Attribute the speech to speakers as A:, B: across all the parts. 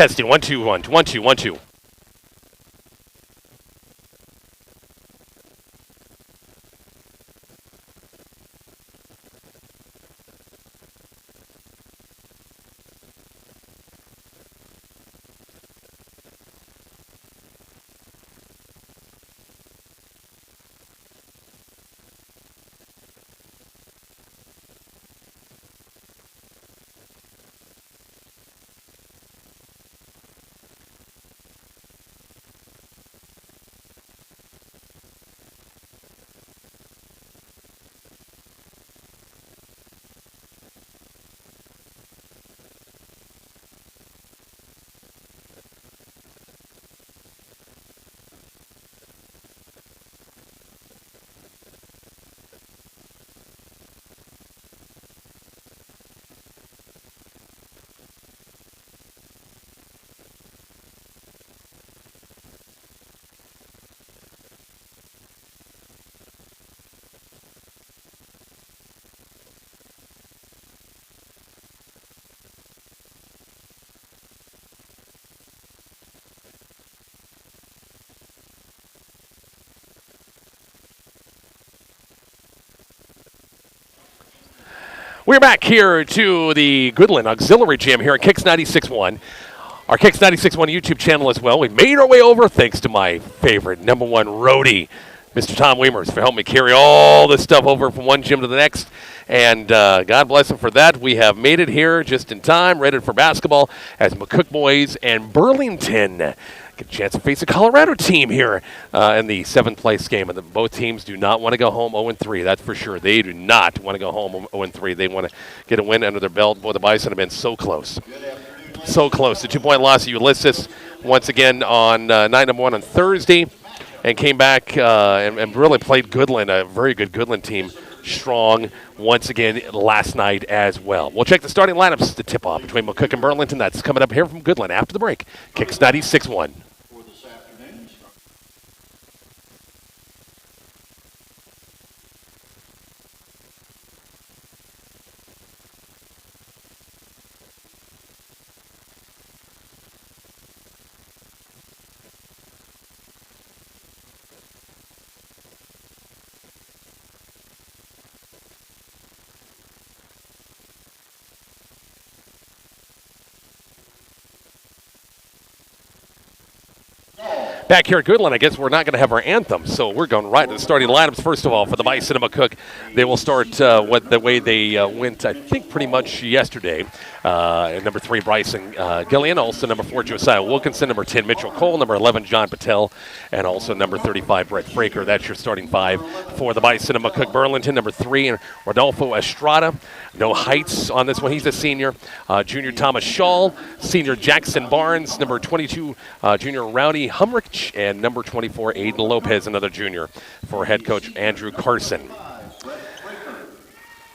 A: Testing. 1 2 1 1 2 1 2. We're back here to the Goodland Auxiliary Gym here at Kicks 96.1. Our Kicks 96.1 YouTube channel as well. We made our way over thanks to my favorite number one roadie, Mr. Tom Weimers, for helping me carry all this stuff over from one gym to the next. And God bless him for that. We have made it here just in time, ready for basketball as McCook boys and Burlington get a chance to face a Colorado team here in the 7th place game. And both teams do not want to go home 0-3, that's for sure. They do not want to go home 0-3. They want to get a win under their belt. Boy, the Bison have been so close. So close. The 2-point loss at Ulysses once again on night number 1 on Thursday, and came back and really played Goodland, a very good Goodland team, strong once again last night as well. We'll check the starting lineups to tip off between McCook and Burlington. That's coming up here from Goodland after the break. Kicks 96.1. Back here at Goodland, I guess we're not going to have our anthem, so we're going right to the starting lineups. First of all, for the Bison and McCook, they will start the way they went, I think, pretty much yesterday. Number 3, Bryson Gillian. Also, number 4, Josiah Wilkinson. Number 10, Mitchell Cole. Number 11, John Patel. And also number 35, Brett Fraker. That's your starting 5 for the Bison and McCook Burlington. Number 3, Rodolfo Estrada. No heights on this one. He's a senior. Junior Thomas Shaw. Senior Jackson Barnes. Number 22, Junior Rowdy Humrich. And number 24, Aiden Lopez, another junior, for head coach Andrew Carson.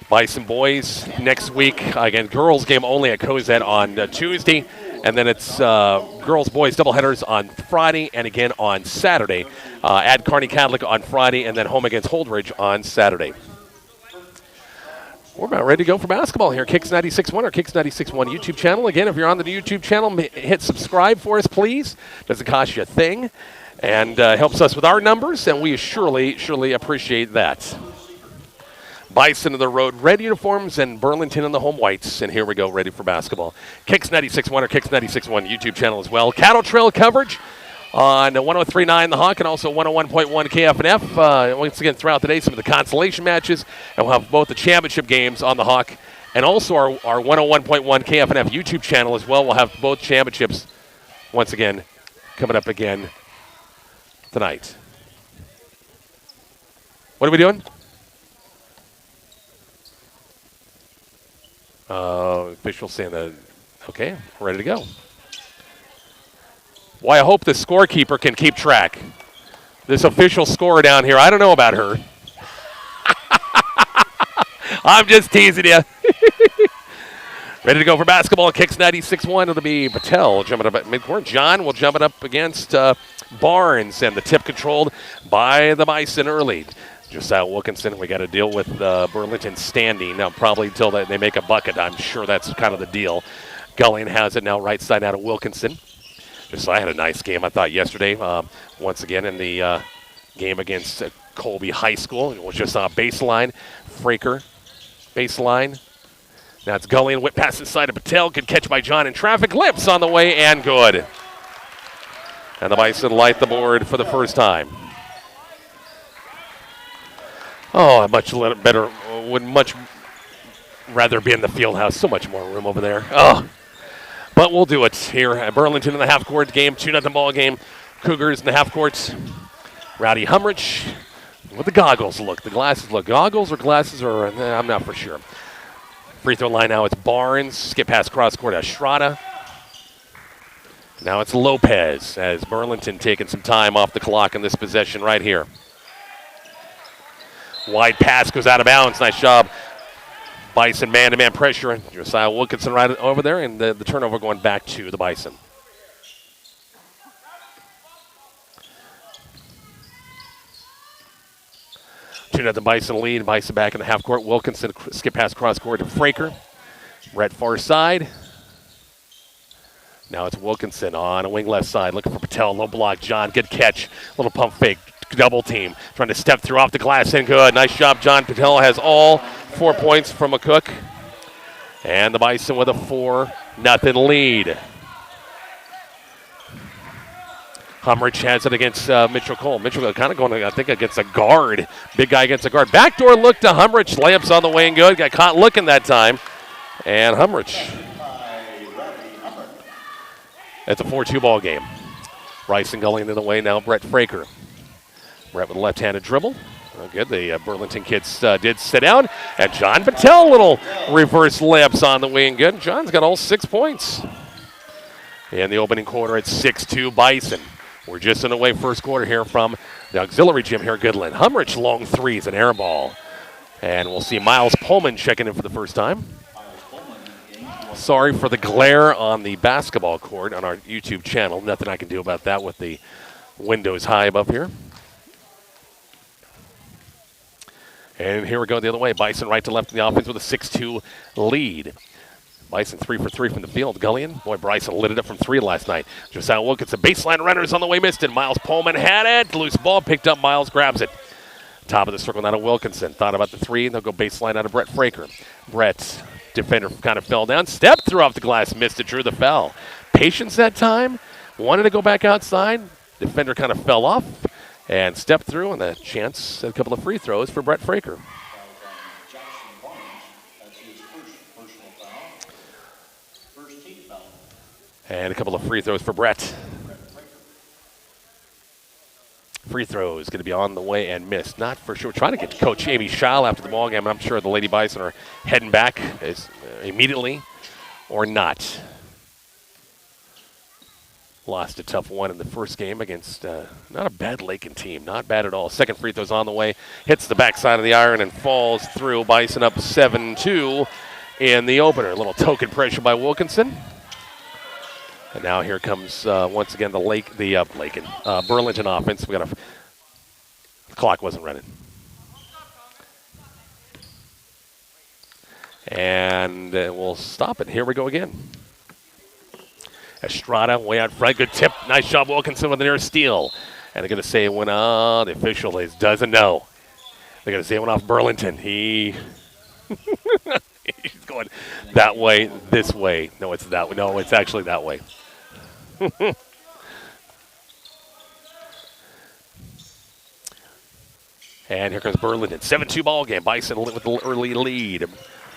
A: Bison boys next week. Again, girls game only at Cozad on Tuesday. And then it's girls-boys doubleheaders on Friday and again on Saturday. At Kearney Catholic on Friday and then home against Holdridge on Saturday. We're about ready to go for basketball here. Kicks 96.1 or Kicks 96.1 YouTube channel. Again, if you're on the YouTube channel, hit subscribe for us, please. Doesn't cost you a thing. And helps us with our numbers, and we surely appreciate that. Bison of the road, red uniforms, and Burlington in the home whites. And here we go, ready for basketball. Kicks 96.1 or Kicks 96.1 YouTube channel as well. Cattle Trail coverage on 103.9 The Hawk and also 101.1 KFNF. Once again, throughout the day, some of the consolation matches. And we'll have both the championship games on The Hawk and also our 101.1 KFNF YouTube channel as well. We'll have both championships once again coming up again tonight. What are we doing? Official saying that, okay, we're ready to go. Well, I hope the scorekeeper can keep track. This official scorer down here, I don't know about her. I'm just teasing you. Ready to go for basketball. Kicks 96.1. It'll be Patel jumping up at midcourt. John will jump it up against Barnes, and the tip controlled by the Bison early. Josiah Wilkinson, we got to deal with Burlington standing now, probably until they make a bucket. I'm sure that's kind of the deal. Gullion has it now right side out of Wilkinson. Josiah had a nice game, I thought, yesterday. Once again in the game against Colby High School. It was just on baseline. Fraker, baseline. Now it's Gullion, whip pass inside to Patel. Good catch by John in traffic. Lips on the way and good. And the Bison light the board for the first time. Oh, I much better, would much rather be in the field house. So much more room over there. Oh, but we'll do it here at Burlington in the half-court game. 2-0 ball game. Cougars in the half-court. Rowdy Humrich with the goggles look. The glasses look. Goggles or glasses or I'm not for sure. Free throw line now it's Barnes. Skip pass cross court Estrada. Now it's Lopez as Burlington taking some time off the clock in this possession right here. Wide pass goes out of bounds. Nice job. Bison man-to-man pressure. And Josiah Wilkinson right over there, and the turnover going back to the Bison. The Bison lead. Bison back in the half court. Wilkinson skip pass cross court to Fraker. Brett far side. Now it's Wilkinson on a wing left side. Looking for Patel. Low block. John. Good catch. Little pump fake. Double team. Trying to step through off the glass and good. Nice job, John. Patel has all 4 points from McCook. And the Bison with a 4-0 lead. Humrich has it against Mitchell Cole. Mitchell kind of going, I think, against a guard. Big guy against a guard. Backdoor look to Humrich. Layups on the way and good. Got caught looking that time. And Humrich. It's a 4-2 ball game. Bryson Gullion in the way now. Brett Fraker. Brett with a left-handed dribble. Oh, good. The Burlington kids did sit down. And John Patel, little reverse layups on the way and good. John's got all 6 points. In the opening quarter, it's 6-2 Bison. We're just in the way first quarter here from the auxiliary gym here at Goodland. Humrich long threes, an air ball. And we'll see Miles Pullman checking in for the first time. Sorry for the glare on the basketball court on our YouTube channel. Nothing I can do about that with the windows high above here. And here we go the other way. Bison right to left in the offense with a 6-2 lead. Bison 3 for 3 from the field. Gullion, boy, Bryson lit it up from 3 last night. Josiah Wilkinson, baseline runners on the way, missed it. Miles Pullman had it. Loose ball picked up. Miles grabs it. Top of the circle now to Wilkinson. Thought about the 3. They'll go baseline out of Brett Fraker. Brett, defender kind of fell down. Stepped through off the glass, missed it, drew the foul. Patience that time. Wanted to go back outside. Defender kind of fell off and stepped through, and a chance at a couple of free throws for Brett Fraker. And a couple of free throws for Brett. Free throws going to be on the way and missed. Not for sure. Trying to get Coach Amy Schall after the ballgame, and I'm sure the Lady Bison are heading back immediately or not. Lost a tough one in the first game against not a bad Lakin team. Not bad at all. Second free throw's on the way. Hits the backside of the iron and falls through. Bison up 7-2 in the opener. A little token pressure by Wilkinson. And now here comes, once again, the Burlington offense. The clock wasn't running. And we'll stop it. Here we go again. Estrada way out front. Good tip. Nice job, Wilkinson, with the near steal. And they're going to say it went on. The official doesn't know. They're going to say it went off Burlington. He's going that way, this way. No, it's that way. No, it's actually that way. And here comes Burlington. 7-2 ball game. Bison with the early lead.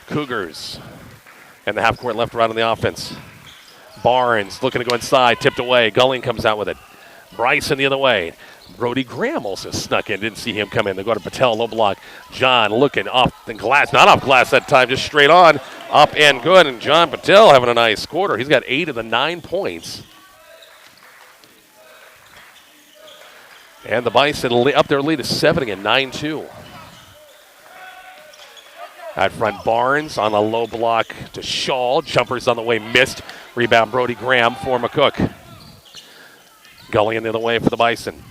A: Cougars. And the half court left right on the offense. Barnes looking to go inside. Tipped away. Gullion comes out with it. Bryson the other way. Brody Graham also snuck in. Didn't see him come in. They go to Patel. Low block. John looking off the glass. Not off glass that time. Just straight on. Up and good. And John Patel having a nice quarter. He's got 8 of the 9 points. And the Bison up their lead is 7 again, 9-2. Out front, Barnes on a low block to Shaw. Jumpers on the way, missed. Rebound, Brody Graham for McCook. Gullion the other way for the Bison.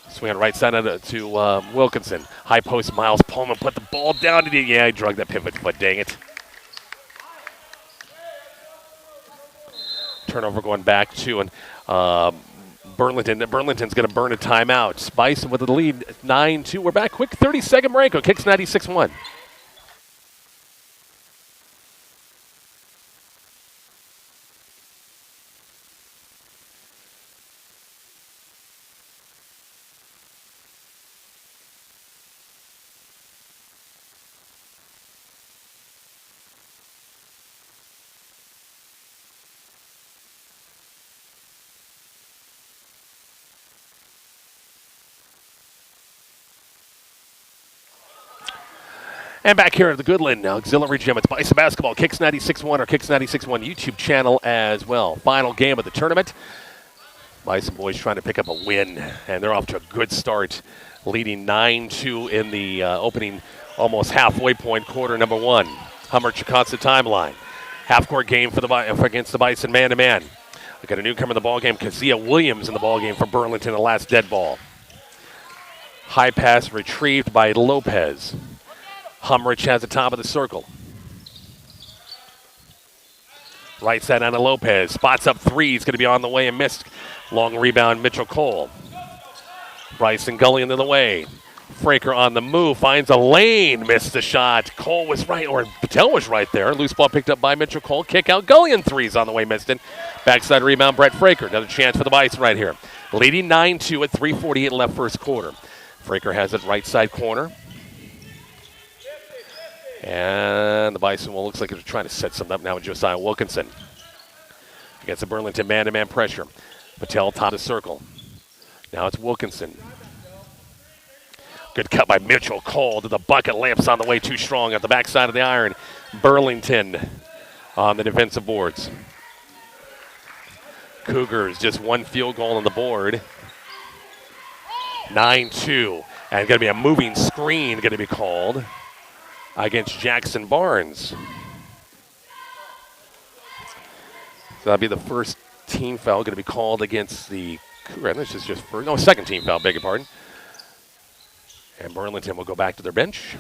A: Swing on right side to Wilkinson. High post, Miles Pullman put the ball down. Yeah, he drug that pivot foot, dang it. turnover going back to Burlington. Burlington's going to burn a timeout. Bison with the lead, 9-2. We're back quick, 30-second break on Kicks 96.1. And back here at the Goodland Auxiliary Gym, it's Bison Basketball, Kicks 96.1 or Kicks 96.1 YouTube channel as well. Final game of the tournament. Bison boys trying to pick up a win, and they're off to a good start, leading 9-2 in the opening almost halfway point, quarter number one. Hummer across the timeline. Half-court game for against the Bison man-to-man. We got a newcomer in the ballgame, Kazia Williams in the ballgame for Burlington, the last dead ball. High pass retrieved by Lopez. Humrich has the top of the circle. Right side on to Lopez. Spots up three. He's going to be on the way and missed. Long rebound, Mitchell Cole. Bryson Gullion in the way. Fraker on the move. Finds a lane. Missed the shot. Cole was right, or Patel was right there. Loose ball picked up by Mitchell Cole. Kick out. Gullion threes on the way. Missed it. Backside rebound, Brett Fraker. Another chance for the Bison right here. Leading 9-2 at 3:48 left first quarter. Fraker has it right side corner. And the Bison, well, looks like they're trying to set something up now with Josiah Wilkinson. Against the Burlington man-to-man pressure. Patel top of the circle. Now it's Wilkinson. Good cut by Mitchell Cole to the bucket. Lamps on the way, too strong at the backside of the iron. Burlington on the defensive boards. Cougars just one field goal on the board. 9-2. And going to be a moving screen going to be called against Jackson Barnes. So that'll be the first team foul going to be called against the Cougars. This is just first, no, second team foul, beg your pardon. And Burlington will go back to their bench.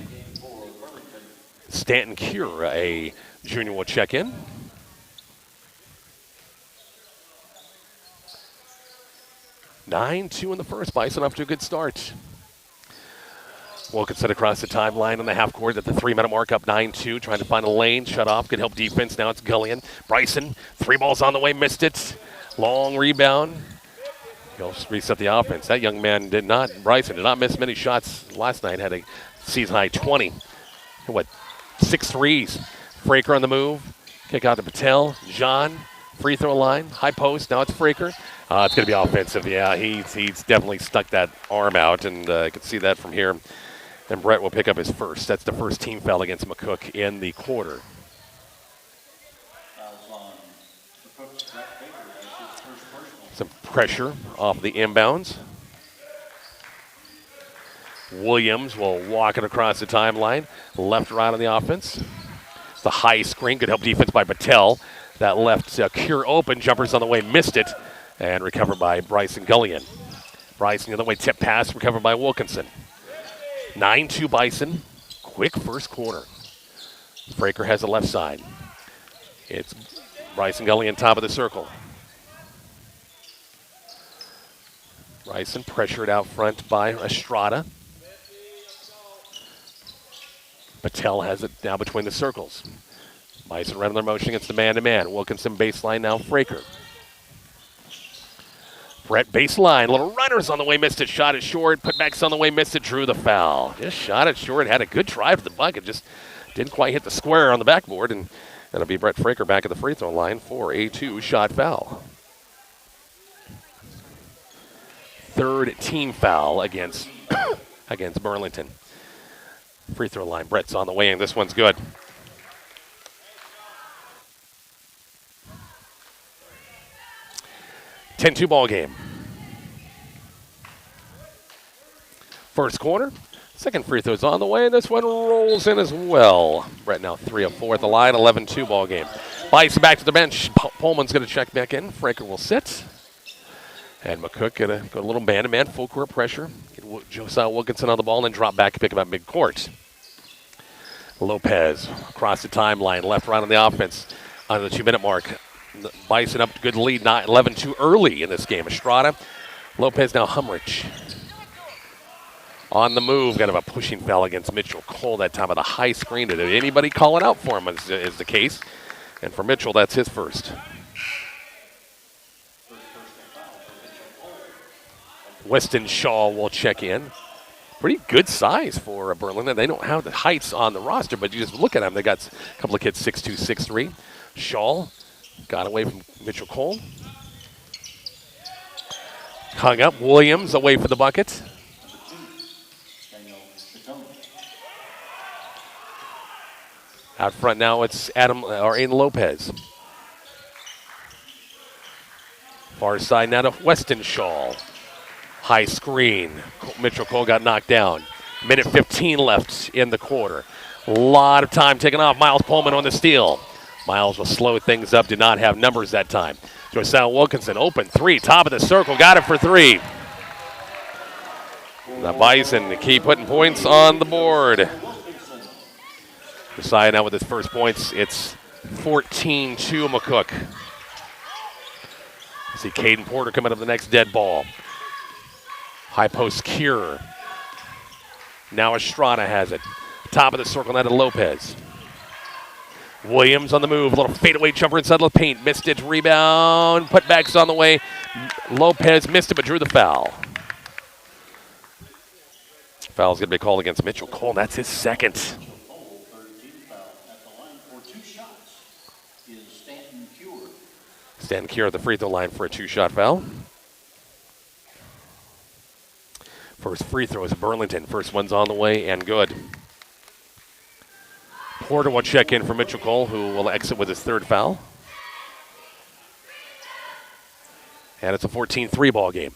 A: Stanton Cure, a junior, will check in. 9-2 in the first. Bison up to a good start. Wilkinson across the timeline on the half court at the 3-minute mark, up 9-2, trying to find a lane, shut off, good help defense. Now it's Gullion. Bryson, three balls on the way, missed it. Long rebound. He'll reset the offense. That young man Bryson did not miss many shots last night, had a season-high 20. 6 threes. Fraker on the move. Kick out to Patel. Jean, free throw line, high post. Now it's Fraker. It's going to be offensive. Yeah, he's definitely stuck that arm out, and I can see that from here. And Brett will pick up his first. That's the first team foul against McCook in the quarter. Some pressure off the inbounds. Williams will walk it across the timeline. Left, right on the offense. The high screen. Good help defense by Patel. That left Cure open. Jumpers on the way. Missed it. And recovered by Bryson Gullion. Bryson the other way. Tip pass. Recovered by Wilkinson. 9-2 Bison. Quick first quarter. Fraker has the left side. It's Bryson Gullion top of the circle. Bryson pressured out front by Estrada. Patel has it now between the circles. Bison running their motion against the man-to-man. Wilkinson baseline now, Fraker. Brett baseline, little runners on the way, missed it, shot it short. Putbacks on the way, missed it, drew the foul. Just shot it short, had a good drive to the bucket, just didn't quite hit the square on the backboard, and that'll be Brett Fraker back at the free throw line for a 2-shot foul. Third team foul against Burlington. Free throw line, Brett's on the way, and this one's good. (10-2) ball game. First quarter. Second free throw's on the way, and this one rolls in as well. Brett now 3 of 4 at the line, 11-2 ball game. Bison back to the bench. Pullman's going to check back in. Fraker will sit. And McCook going to go a little man-to-man, full court pressure. Get Josiah Wilkinson on the ball and then drop back and pick him up mid-court. Lopez across the timeline, left, right on the offense. On the 2-minute mark, The Bison up to good lead, 11-2 early in this game. Estrada, Lopez, now Humrich. On the move, kind of a pushing foul against Mitchell Cole that time of the high screen. Did anybody call it out for him is the case. And for Mitchell, that's his first. Weston Shaw will check in. Pretty good size for Burlington. They don't have the heights on the roster, but you just look at them. They got a couple of kids, 6'2", 6'3". Shaw got away from Mitchell Cole. Hung up. Williams away for the bucket. Out front now it's Aiden Lopez. Far side now to Weston Shaw. High screen. Mitchell Cole got knocked down. Minute 15 left in the quarter. A lot of time taken off. Miles Pullman on the steal. Miles will slow things up. Did not have numbers that time. Josiah Wilkinson, open three. Top of the circle. Got it for three. The Bison keep putting points on the board. Josiah now with his first points. It's 14-2 McCook. See Caden Porter coming up the next dead ball. High post Cure. Now Estrada has it. Top of the circle now to Lopez. Williams on the move. A little fadeaway jumper inside the paint. Missed it. Rebound. Putback's on the way. Lopez missed it but drew the foul. Foul's going to be called against Mitchell Cole. That's his second. Stanton Cure at the free throw line for a two-shot foul. First free throw is Burlington. First one's on the way and good. Porter will check in for Mitchell Cole, who will exit with his third foul. And it's a 14-3 ball game.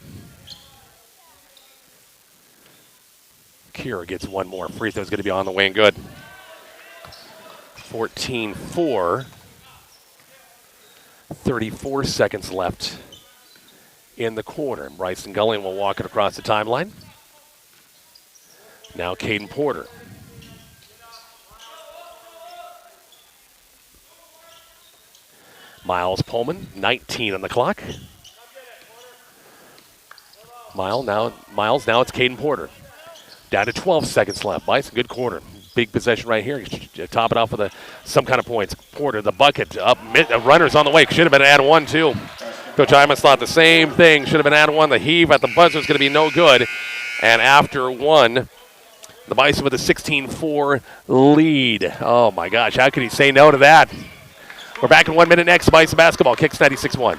A: Cure gets one more. Free throw's going to be on the way and good. 14-4. 34 seconds left in the quarter. Bryson Gullion will walk it across the timeline. Now Caden Porter. Miles Pullman, 19 on the clock. Miles, now it's Caden Porter. Down to 12 seconds left. Bison, good quarter. Big possession right here. Top it off with some kind of points. Porter, the bucket, up, runners on the way. Should have been an +1 too. Coach Imus thought the same thing. Should have been +1. The heave at the buzzer is going to be no good. And after one, the Bison with a 16-4 lead. Oh my gosh, how could he say no to that? We're back in 1 minute next. Bison basketball, Kicks 96.1.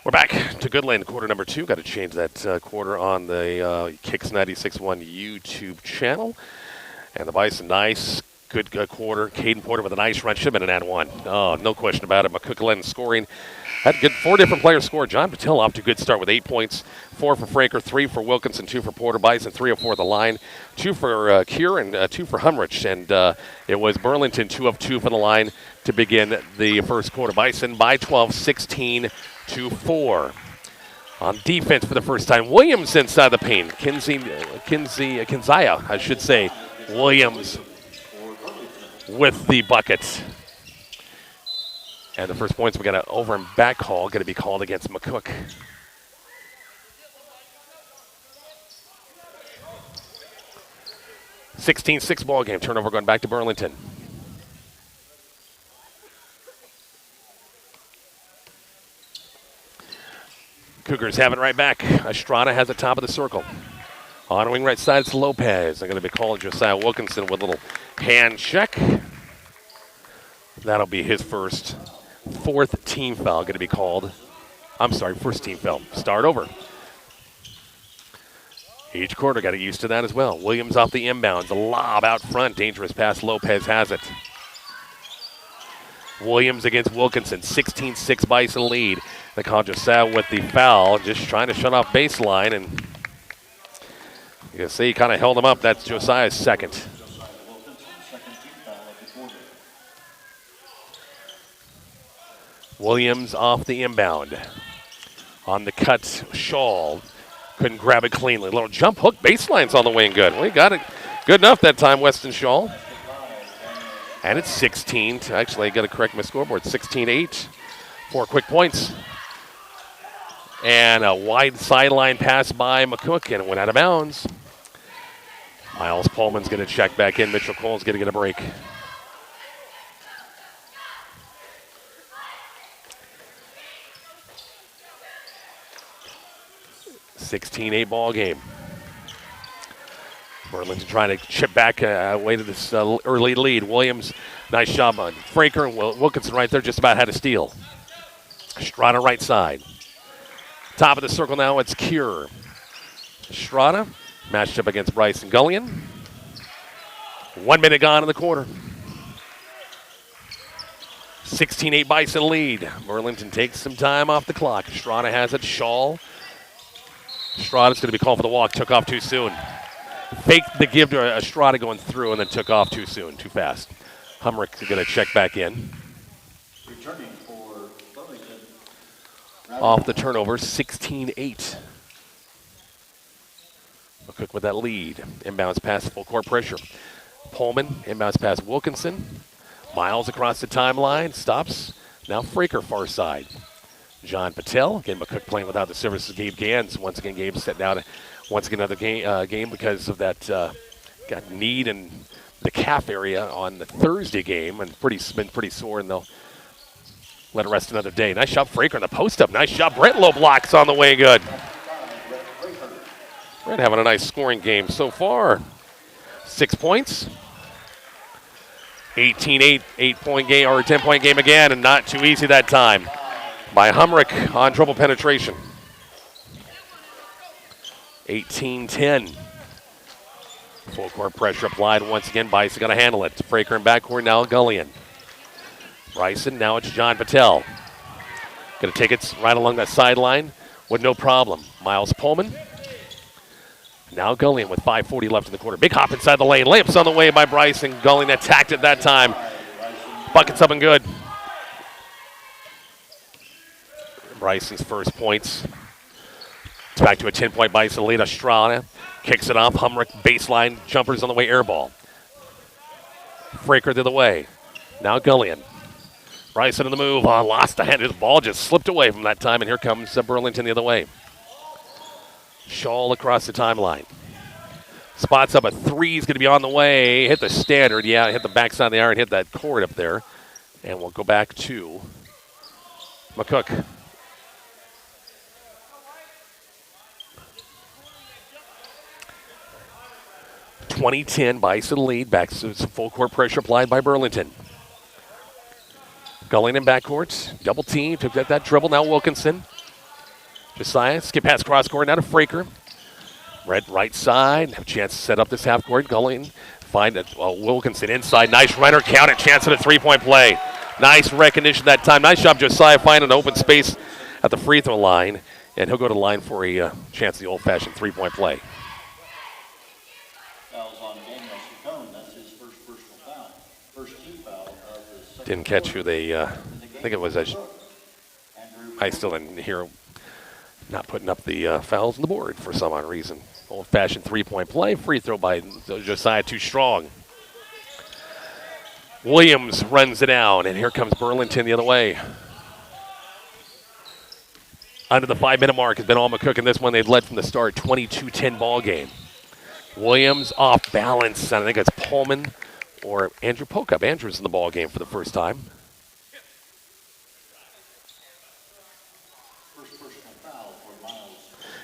A: We're back to Goodland, quarter number 2. Got to change that quarter on the Kicks 96.1 YouTube channel. And the Bison, nice, good quarter. Caden Porter with a nice run. Should have been an +1. Oh, no question about it. McCook Glenn scoring. Had good 4 different players score. John Patel off to a good start with 8 points. 4 for Franker, 3 for Wilkinson, 2 for Porter. Bison, 3 of 4 at the line. 2 for Cure and 2 for Humrich. And it was Burlington, 2 of 2 for the line to begin the first quarter. Bison by 12, 16-4. On defense for the first time, Williams inside the paint. Kinzaya, I should say. Williams with the bucket. And the first points we got an over and back call going to be called against McCook. (16-6) ball game. Turnover going back to Burlington. Cougars have it right back. Estrada has the top of the circle. On wing right side, it's Lopez. They're going to be calling Josiah Wilkinson with a little hand check. That'll be his fourth team foul going to be called. I'm sorry, first team foul. Start over. Each quarter got used to that as well. Williams off the inbounds. A lob out front. Dangerous pass. Lopez has it. Williams against Wilkinson. 16-6 Bison lead. They call Josiah with the foul. Just trying to shut off baseline. And you can see he kind of held him up. That's Josiah's second. Williams off the inbound. On the cut, Shaw. Couldn't grab it cleanly. Little jump hook, baseline's on the way and good. Well, he got it good enough that time, Weston Shaw. And it's 16. Actually, I got to correct my scoreboard. 16-8. 4 quick points. And a wide sideline pass by McCook, and it went out of bounds. Miles Pullman's going to check back in. Mitchell Cole's going to get a break. 16-8 ball game. Burlington trying to chip back away to this early lead. Williams, nice job on Fraker, and Wilkinson right there just about had a steal. Estrada right side. Top of the circle now, it's Cure. Estrada matched up against Bryson Gullion. 1 minute gone in the quarter. 16-8 Bison lead. Burlington takes some time off the clock. Estrada has it. Shaw. Estrada's going to be called for the walk. Took off too soon. Faked the give to Estrada going through and then took off too soon, too fast. Humrick is going to check back in.
B: Returning for Burlington.
A: Off the turnover, 16-8. McCook with that lead. Inbounds pass, full court pressure. Pullman, inbounds pass Wilkinson. Miles across the timeline, stops. Now Fraker far side. John Patel, again McCook playing without the services of Gabe Gans. Once again, Gabe set down once again another game because of that got knee in the calf area on the Thursday game and been pretty sore, and they'll let it rest another day. Nice shot, Fraker on the post up. Nice shot, Brentlow blocks on the way good. Brent having a nice scoring game so far. 6 points. 18-8, 8-point game or 10-point game again, and not too easy that time by Humrick on dribble penetration. 18-10. Full court pressure applied once again. Bison going to handle it. Fraker in backcourt now, Gullion. Bryson, now it's John Patel. Going to take it right along that sideline with no problem. Miles Pullman. Now Gullion with 5:40 left in the quarter. Big hop inside the lane. Layups on the way by Bryson. Gullion attacked it that time. Buckets up and good. Bryson's first points. It's back to a 10-point Bison lead. Estrada kicks it off. Humrick baseline jumpers on the way, air ball. Fraker to the way. Now Gullion. Bryson in the move. Lost a hand. His ball just slipped away from that time, and here comes Burlington the other way. Shaw across the timeline. Spots up a three. Is going to be on the way. Hit the standard. Yeah, hit the backside of the iron. Hit that cord up there. And we'll go back to McCook. .20-10 Bison lead. Back to some full court pressure applied by Burlington. Gullion in backcourt. Double team. Took that dribble. Now Wilkinson. Josiah, skip pass cross court, now to Fraker. Right side, have a chance to set up this half court. Gullion, find it. Wilkinson inside, nice runner, count it, chance at a three-point play. Nice recognition that time. Nice job, Josiah, finding an open space at the free throw line, and he'll go to the line for a chance at the old-fashioned three-point play.
B: Fouls on Daniel Chacon. That's his first personal foul. First team foul of the second.
A: Didn't catch who they, I think it was, I still didn't hear. Not putting up the fouls on the board for some odd reason. Old-fashioned three-point play. Free throw by Josiah, too strong. Williams runs it down, and here comes Burlington the other way. Under the 5-minute mark has been all McCook in this one. They've led from the start, 22-10 ball game. Williams off balance, and I think it's Pullman or Andrew Pokup. Andrew's in the ball game for the first time.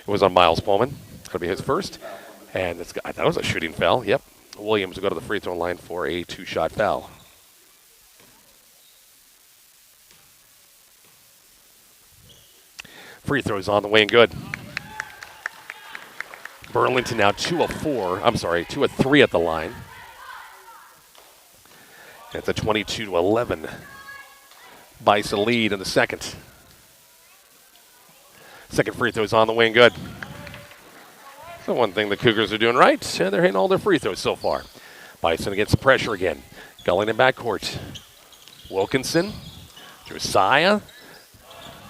A: It was on Miles Pullman. It's going to be his first. And I thought it was a shooting foul. Yep. Williams will go to the free throw line for a 2-shot foul. Free throws on the way and good. Burlington now 2 of 3 at the line. It's a 22-11 Bison lead in the second. Second free throw's on the way and good. So one thing the Cougars are doing right, they're hitting all their free throws so far. Bison against the pressure again. Gulling in backcourt. Wilkinson, Josiah.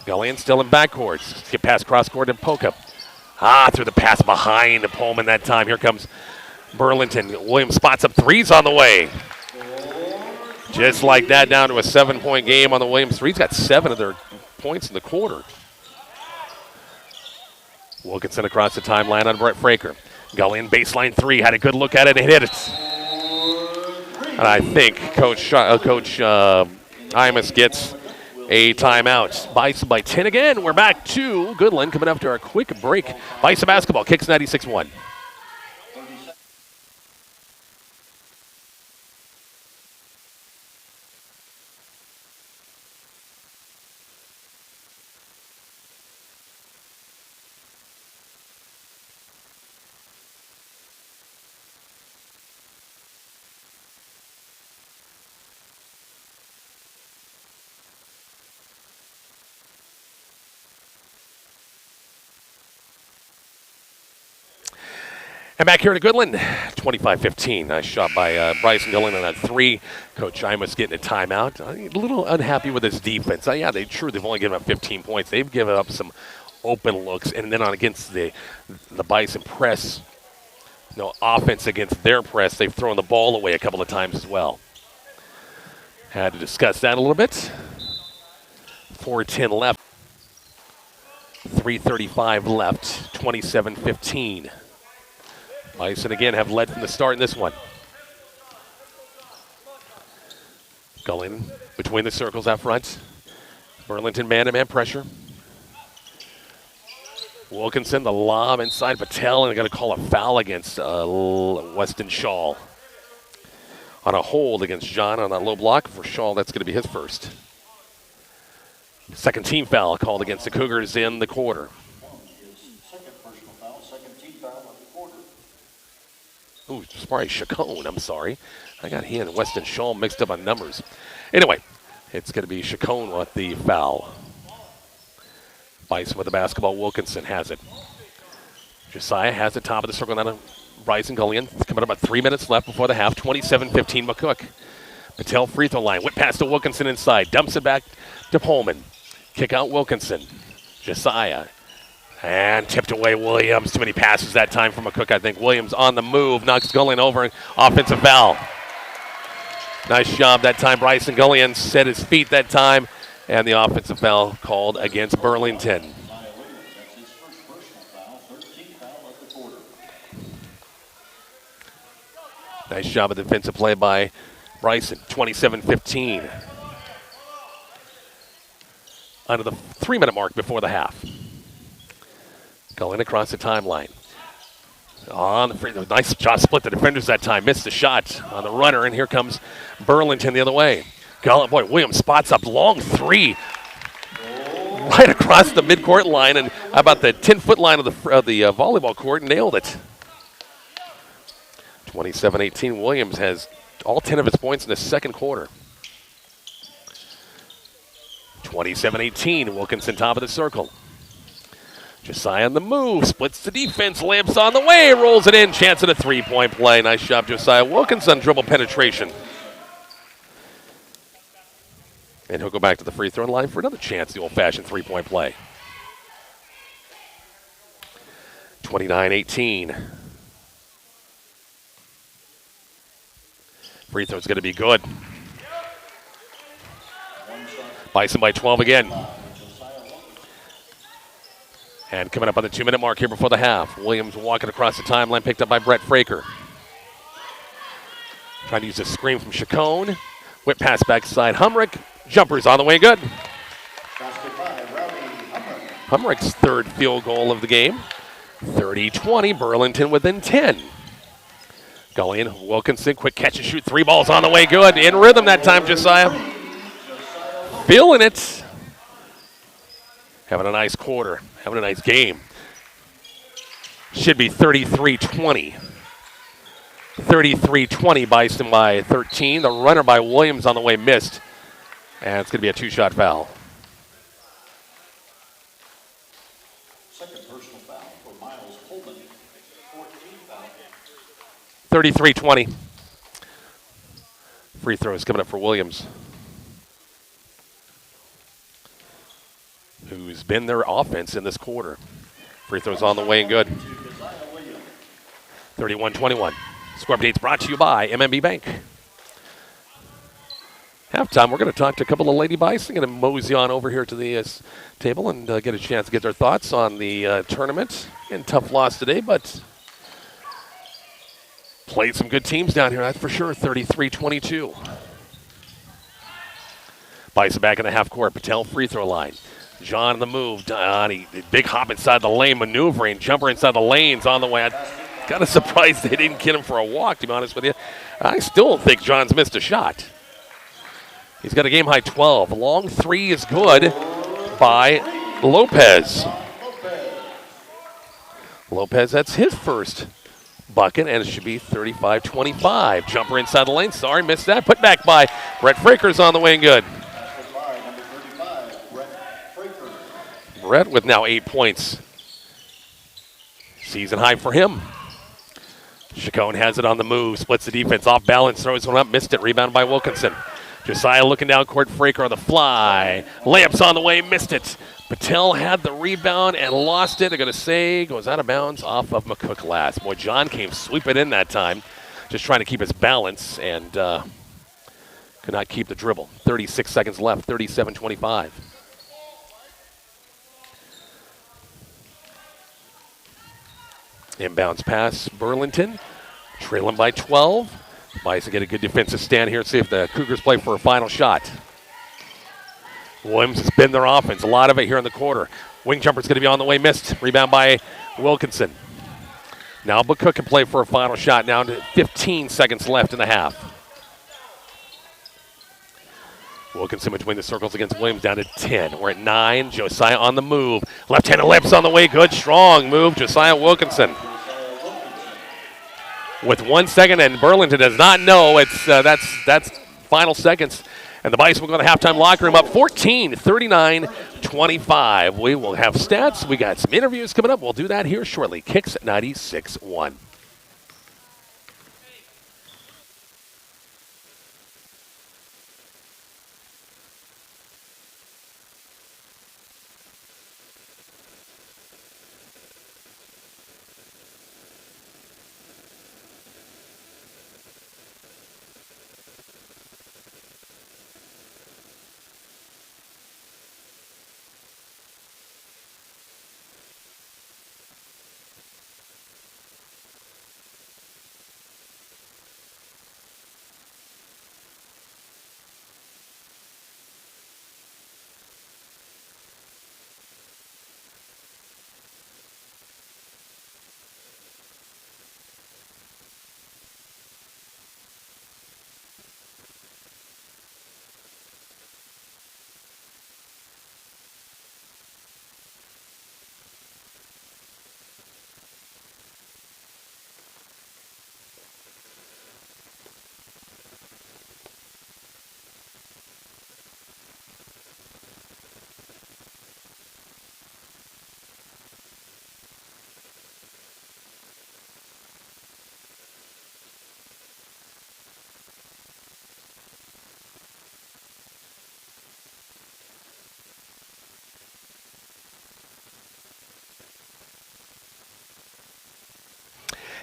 A: Gullion still in backcourt. Get past cross court and Poca. Through the pass behind Pullman that time. Here comes Burlington. Williams spots up threes on the way. Just like that, down to a 7-point game on the Williams threes. Got 7 of their points in the quarter. Wilkinson across the timeline on Brett Fraker. Gullion baseline 3. Had a good look at it and hit it. And I think Coach Imus gets a timeout. Bison by 10 again. We're back to Goodland coming after a quick break. Bison basketball, Kicks 96-1. And back here to Goodland, 25-15. Nice shot by Bryson Gillen on that 3. Coach Imus getting a timeout. A little unhappy with his defense. They've only given up 15 points. They've given up some open looks, and then on against the Bison press, offense against their press, they've thrown the ball away a couple of times as well. Had to discuss that a little bit. 4:10 left. 3:35 left. 27-15. Bison again have led from the start in this one. Gullion between the circles out front. Burlington man-to-man pressure. Wilkinson, the lob inside Patel, and they're going to call a foul against Weston Shaw. On a hold against John on that low block for Shaw, that's going to be his first. Second team foul called against the Cougars in the quarter. Ooh, it's probably Chacon, I'm sorry. I got he and Weston Shaw mixed up on numbers. Anyway, it's going to be Chacon with the foul. Bison with the basketball. Wilkinson has it. Josiah has the top of the circle now to Bryson Gullion. It's coming up about 3 minutes left before the half. 27-15 McCook. Patel free throw line. Whip pass to Wilkinson inside. Dumps it back to Pullman. Kick out Wilkinson. Josiah. And tipped away Williams. Too many passes that time from McCook, I think. Williams on the move. Knocks Gullion over. Offensive foul. Nice job that time. Bryson Gullion set his feet that time. And the offensive foul called against Burlington. Nice job of defensive play by Bryson. 27-15. Under the 3-minute mark before the half. Going across the timeline. On the free throw. Nice shot, split the defenders that time. Missed the shot on the runner, and here comes Burlington the other way. Williams spots up long 3. Right across the midcourt line, and about the 10-foot line of the volleyball court, nailed it. 27-18. Williams has all 10 of his points in the second quarter. 27-18. Wilkinson top of the circle. Josiah on the move, splits the defense, lamps on the way, rolls it in, chance at a 3-point play. Nice job, Josiah Wilkinson, dribble penetration. And he'll go back to the free throw line for another chance, the old-fashioned 3-point play. 29-18. Free throw's going to be good. Bison by 12 again. And coming up on the 2-minute mark here before the half. Williams walking across the timeline, picked up by Brett Fraker. Trying to use a screen from Chacon. Whip pass backside Humrick. Jumper's on the way, good. Humrick's third field goal of the game. 30-20, Burlington within 10. Going, Wilkinson, quick catch and shoot. 3 balls on the way, good. In rhythm that time, Josiah. Feeling it. Having a nice quarter, having a nice game. Should be 33-20. 33-20, Bison by 13. The runner by Williams on the way missed. And it's going to be a 2-shot foul.
B: Second personal foul for Miles Coleman. 14 foul.
A: 33-20. Free throws coming up for Williams, who's been their offense in this quarter. Free throws on the way and good. 31-21. Score updates brought to you by MMB Bank. Halftime, we're going to talk to a couple of Lady Bison. Going to mosey on over here to the table and get a chance to get their thoughts on the tournament. And tough loss today, but played some good teams down here, that's for sure. 33-22. Bison back in the half court. Patel free throw line. John on the move. Donnie, big hop inside the lane, maneuvering. Jumper inside the lanes on the way. I'm kind of surprised they didn't get him for a walk, to be honest with you. I still don't think John's missed a shot. He's got a game-high 12. A long 3 is good by Lopez. Lopez, that's his first bucket, and it should be 35-25. Jumper inside the lane. Sorry, missed that. Put back by Brett Frakers on the way and good. Brett with now 8 points. Season high for him. Chacon has it on the move. Splits the defense. Off balance. Throws one up. Missed it. Rebound by Wilkinson. Josiah looking down court. Fraker on the fly. Layups on the way. Missed it. Patel had the rebound and lost it. I'm going to say goes out of bounds off of McCook last. Boy, John came sweeping in that time. Just trying to keep his balance and could not keep the dribble. 36 seconds left. 37-25. Inbounds pass, Burlington, trailing by 12. Bison get a good defensive stand here. See if the Cougars play for a final shot. Williams has been their offense, a lot of it here in the quarter. Wing jumper's going to be on the way, missed. Rebound by Wilkinson. Now McCook can play for a final shot. Now to 15 seconds left in the half. Wilkinson between the circles against Williams down to 10. We're at 9. Josiah on the move. Left-handed layups on the way. Good, strong move. Josiah Wilkinson. With 1 second, and Burlington does not know that's final seconds. And the Bison will go to the halftime locker room up 14, 39-25. We will have stats. We got some interviews coming up. We'll do that here shortly. Kicks at 96.1.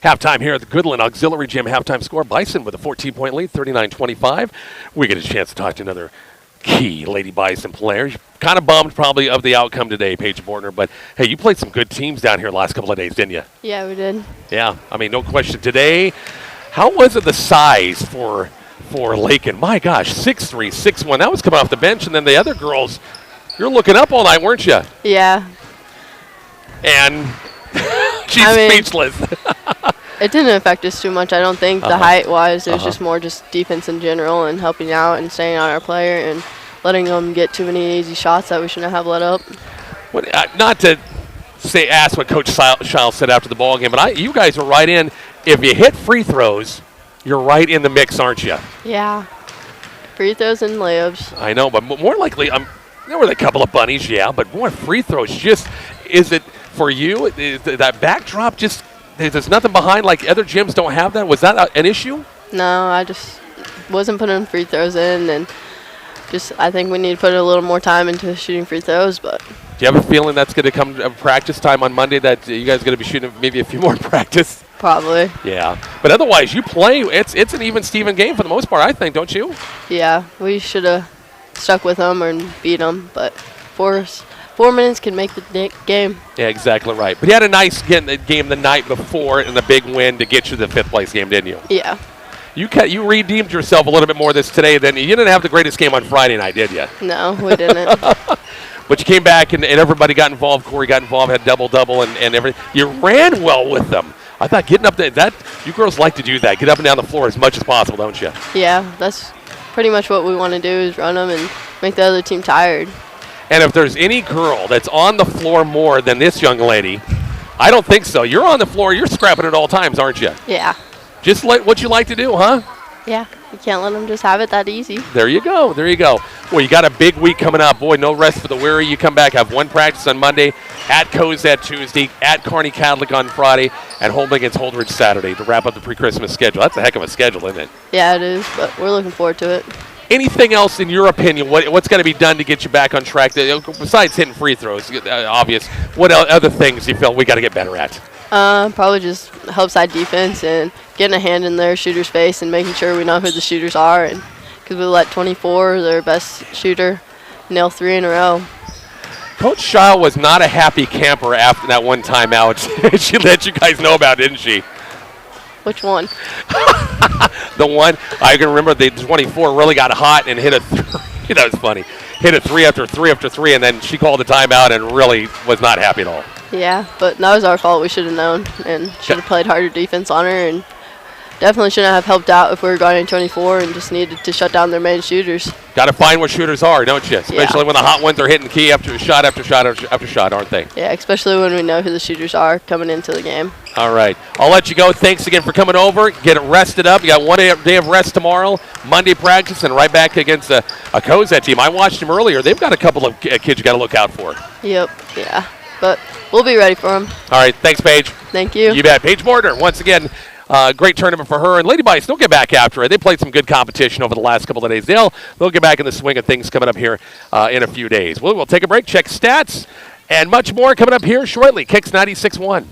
A: Halftime here at the Goodland Auxiliary Gym. Halftime score, Bison with a 14-point lead, 39-25. We get a chance to talk to another key Lady Bison player. Kind of bummed probably of the outcome today, Paige Bortner, but hey, you played some good teams down here the last couple of days, didn't you?
C: Yeah, we did.
A: Yeah, I mean, no question. Today, how was it the size for Lakin? My gosh, 6'3", 6'1". That was coming off the bench, and then the other girls, you're looking up all night, weren't you?
C: Yeah.
A: And She's
C: I mean,
A: speechless.
C: it didn't affect us too much. I don't think the height-wise. It was
A: Uh-huh.
C: just more just defense in general and helping out and staying on our player and letting them get too many easy shots that we shouldn't have let up.
A: Not to ask what Coach Shiles said after the ball game, but you guys are right in. If you hit free throws, you're right in the mix, aren't you?
C: Yeah. Free throws and layups.
A: I know, but more likely, there were a couple of bunnies, yeah, but more free throws. Just, is it for you? Is that backdrop just, there's nothing behind like other gyms don't have that? Was that an issue?
C: No, I just wasn't putting free throws in, and just I think we need to put a little more time into shooting free throws. But
A: Do you have a feeling that's going to come practice time on Monday, that you guys are going to be shooting maybe a few more practice?
C: probably,
A: Yeah, but otherwise, you play. It's an even Steven game for the most part, I think, don't you?
C: yeah, we should have stuck with them and beat them. But 4 minutes can make the game.
A: Yeah, exactly right. But you had a nice game the night before and a big win to get you the fifth place game, didn't you?
C: Yeah.
A: You redeemed yourself a little bit more this today than you didn't have the greatest game on Friday night, did you?
C: No, we didn't.
A: But you came back and everybody got involved. Corey got involved, had double and everything. You ran well with them. I thought getting up there, you girls like to do that. Get up and down the floor as much as possible, don't you?
C: Yeah, that's pretty much what we want to do is run them and make the other team tired.
A: And if there's any girl that's on the floor more than this young lady, I don't think so. You're on the floor. You're scrapping at all times, aren't you?
C: Yeah.
A: Just like what you like to do, huh?
C: Yeah, you can't let them just have it that easy.
A: There you go. There you go. Well, you got a big week coming up. Boy, no rest for the weary. You come back, have one practice on Monday, at Cozad Tuesday, at Kearney Catholic on Friday, and home against Holdridge Saturday to wrap up the pre-Christmas schedule. That's a heck of a schedule, isn't it?
C: Yeah, it is, but we're looking forward to it.
A: Anything else, in your opinion, what's got to be done to get you back on track? Besides hitting free throws, obvious, what other things do you feel we got to get better at?
C: Probably just help side defense and getting a hand in their shooter's face and making sure we know who the shooters are. And because we let 24, their best shooter, nail 3 in a row.
A: Coach Shaw was not a happy camper after that one timeout. She let you guys know about it, didn't she?
C: Which one?
A: The one, I can remember the 24 really got hot and hit a 3. That was funny. Hit a 3 after 3 after 3, and then she called a timeout and really was not happy at all.
C: Yeah, but that was our fault. We should have known and should have played harder defense on her, and definitely shouldn't have helped out if we were guarding 24 and just needed to shut down their main shooters.
A: Got to find what shooters are, don't you? Especially when the hot ones are hitting key after shot after shot after shot, aren't they?
C: Yeah, especially when we know who the shooters are coming into the game.
A: All right. I'll let you go. Thanks again for coming over. Get it rested up. You got one day of rest tomorrow, Monday practice, and right back against a Cozad team. I watched them earlier. They've got a couple of kids you got to look out for.
C: Yep, yeah. But we'll be ready for them.
A: All right. Thanks, Paige.
C: Thank you.
A: You bet. Paige Mortar, once again, great tournament for her. And Lady Bison, they'll get back after it. They played some good competition over the last couple of days. They'll get back in the swing of things coming up here in a few days. We'll take a break, check stats, and much more coming up here shortly. Kicks 96.1.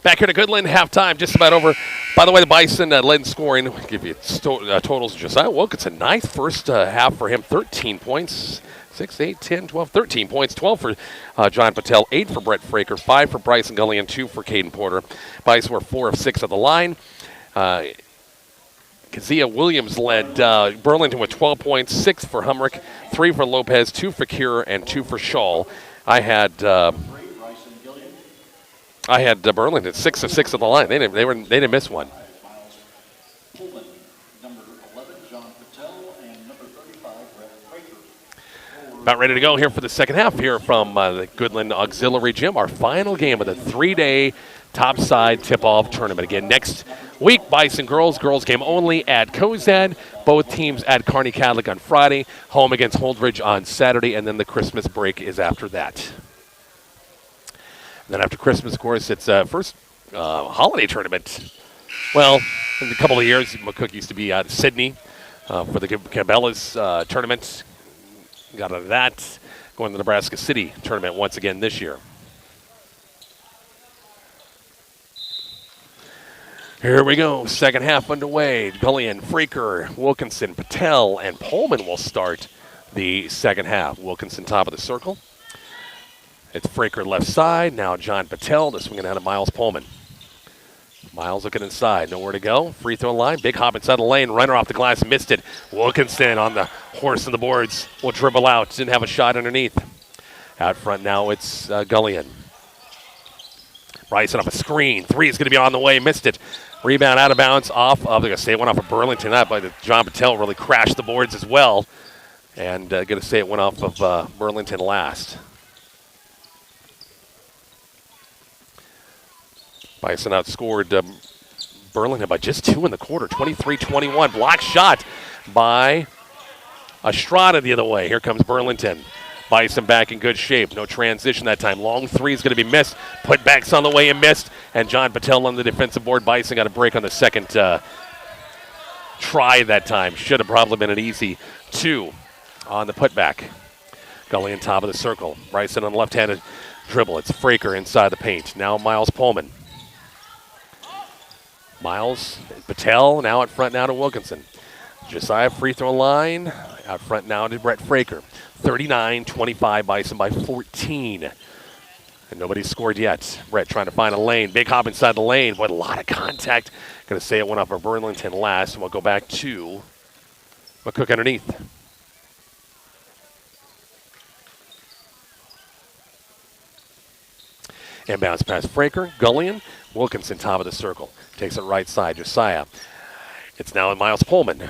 A: Back here to Goodland, halftime, just about over. By the way, the Bison led in scoring. I'll give you totals. Josiah Wilkinson, ninth first half for him, 13 points. 6, 8, 10, 12, 13 points. 12 for John Patel, 8 for Brett Fraker, 5 for Bryson Gully, and 2 for Caden Porter. Bison were 4 of 6 at the line. Kazia Williams led Burlington with 12 points, 6 for Humrick, 3 for Lopez, 2 for Cure, and 2 for Shaw. I had Burlington 6 of 6 at the line. They didn't miss one.
B: Miles Pullman, number 11, John Patel, and number 35, Brett Fraker.
A: About ready to go here for the second half here from the Goodland Auxiliary Gym. Our final game of the 3-day topside tip-off tournament. Again, next week, Bison girls game only at Cozad. Both teams at Kearney Catholic on Friday. Home against Holdridge on Saturday, and then the Christmas break is after that. Then after Christmas, of course, it's first holiday tournament. Well, in a couple of years, McCook used to be out of Sydney for the Cabela's tournament. Got out of that, going to the Nebraska City tournament once again this year. Here we go, second half underway. Gullion, Fraker, Wilkinson, Patel, and Pullman will start the second half. Wilkinson top of the circle. It's Fraker left side. Now John Patel, the swinging out of Miles Pullman. Miles looking inside, nowhere to go. Free throw line, big hop inside the lane. Runner off the glass, missed it. Wilkinson on the horse on the boards will dribble out. Didn't have a shot underneath. Out front now it's Gullion. Bryson off a screen. Three is going to be on the way, missed it. Rebound out of bounds off of, they're going to say it went off of Burlington. That by John Patel really crashed the boards as well. And going to say it went off of Burlington last. Bison outscored Burlington by just 2 in the quarter, 23-21. Block shot by Estrada the other way. Here comes Burlington. Bison back in good shape. No transition that time. Long three is going to be missed. Putbacks on the way and missed. And John Patel on the defensive board. Bison got a break on the second try that time. Should have probably been an easy 2 on the putback. Gully on top of the circle. Bryson on the left-handed dribble. It's Fraker inside the paint. Now Miles Pullman. Miles, Patel, now out front now to Wilkinson. Josiah free throw line. Out front now to Brett Fraker. 39-25, Bison by 14. And nobody's scored yet. Brett trying to find a lane. Big hop inside the lane. What a lot of contact. Going to say it went off of Burlington last. And we'll go back to McCook underneath. Inbounds past Fraker. Gullion. Wilkinson top of the circle. Takes it right side. Josiah. It's now Miles Pullman.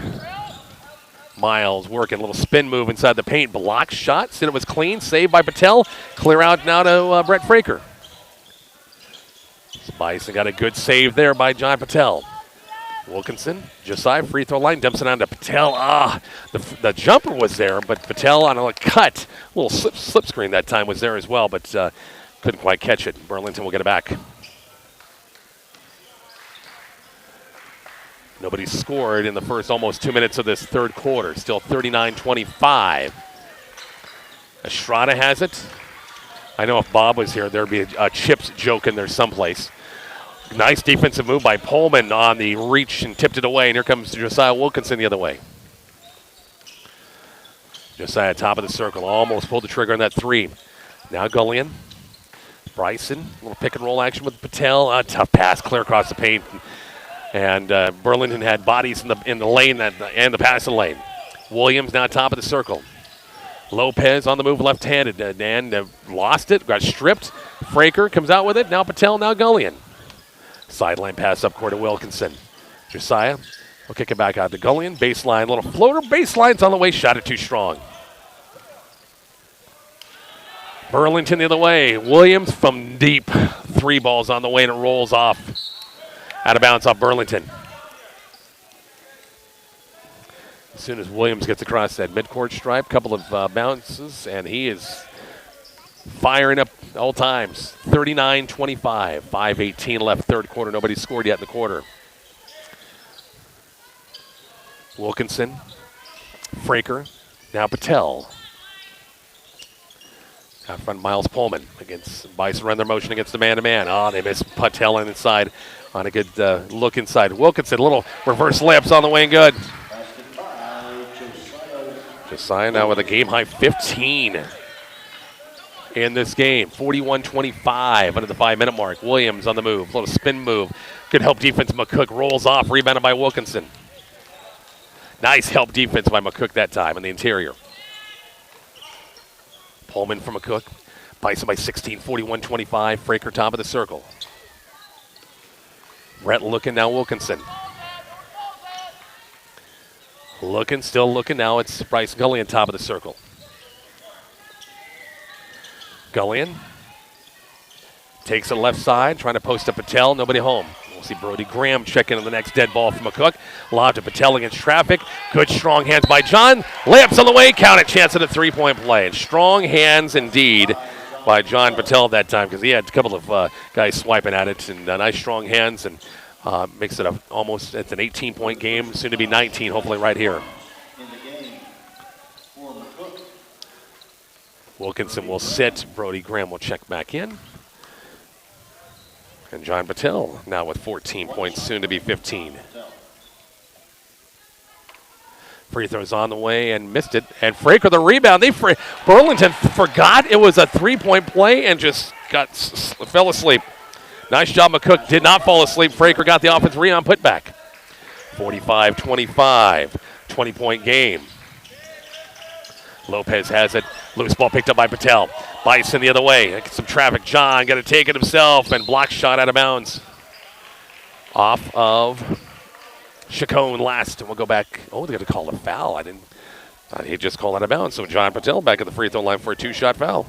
A: Miles working a little spin move inside the paint. Block shot. Said it was clean. Saved by Patel. Clear out now to Brett Fraker. Bison got a good save there by John Patel. Wilkinson. Josiah free throw line. Dumps it on to Patel. The jumper was there, but Patel on a cut. A little slip screen that time was there as well, but couldn't quite catch it. Burlington will get it back. Nobody scored in the first almost 2 minutes of this third quarter. Still 39-25. Estrada has it. I know if Bob was here, there'd be a chips joke in there someplace. Nice defensive move by Pullman on the reach and tipped it away. And here comes Josiah Wilkinson the other way. Josiah top of the circle. Almost pulled the trigger on that three. Now Gullion. Bryson. A little pick and roll action with Patel. Tough pass clear across the paint. And Burlington had bodies in the lane and the passing lane. Williams now top of the circle. Lopez on the move left-handed and lost it, got stripped. Fraker comes out with it. Now Patel, now Gullion. Sideline pass up court to Wilkinson. Josiah will kick it back out to Gullion. Baseline, little floater. Baseline's on the way. Shot it too strong. Burlington the other way. Williams from deep. 3 balls on the way and it rolls off. Out of bounds off Burlington. As soon as Williams gets across that midcourt stripe, couple of bounces, and he is firing up all times. 39-25, 5:18 left third quarter. Nobody scored yet in the quarter. Wilkinson, Fraker, now Patel. Out front, Miles Pullman against Bison run their motion against the man-to-man. Oh, they miss Patel inside on a good look inside. Wilkinson, little reverse layups on the way and good.
B: Basket by Josiah.
A: Josiah now with a game-high 15 in this game. 41-25 under the 5-minute mark. Williams on the move. Little spin move. Good help defense. McCook rolls off. Rebounded by Wilkinson. Nice help defense by McCook that time in the interior. Pullman from McCook. Bison by 16, 41-25. Fraker top of the circle. Brett looking now, Wilkinson. Still looking now. It's Bryce Gullion top of the circle. Gullion takes it left side, trying to post up Patel. Nobody home. We'll see Brody Graham check into the next dead ball from McCook. Lob to Patel against traffic. Good strong hands by John. Layups on the way. Count it. Chance at a three-point play. And strong hands indeed by John Patel that time because he had a couple of guys swiping at it. And nice strong hands and makes it almost, it's an 18-point game. Soon to be 19, hopefully right here.
B: In the game for McCook.
A: Wilkinson will sit. Brody Graham will check back in. And John Patel now with 14 points, soon to be 15. Free throws on the way and missed it. And Fraker the rebound. Burlington forgot it was a three-point play and just fell asleep. Nice job, McCook. Did not fall asleep. Fraker got the offensive rebound put back. 45-25, 20-point game. Lopez has it. Loose ball picked up by Patel. Bison the other way. Get some traffic. John got to take it himself and block shot out of bounds. Off of Chacon last. And we'll go back. Oh, they got to call a foul. I thought he just called out of bounds. So John Patel back at the free throw line for a two-shot foul.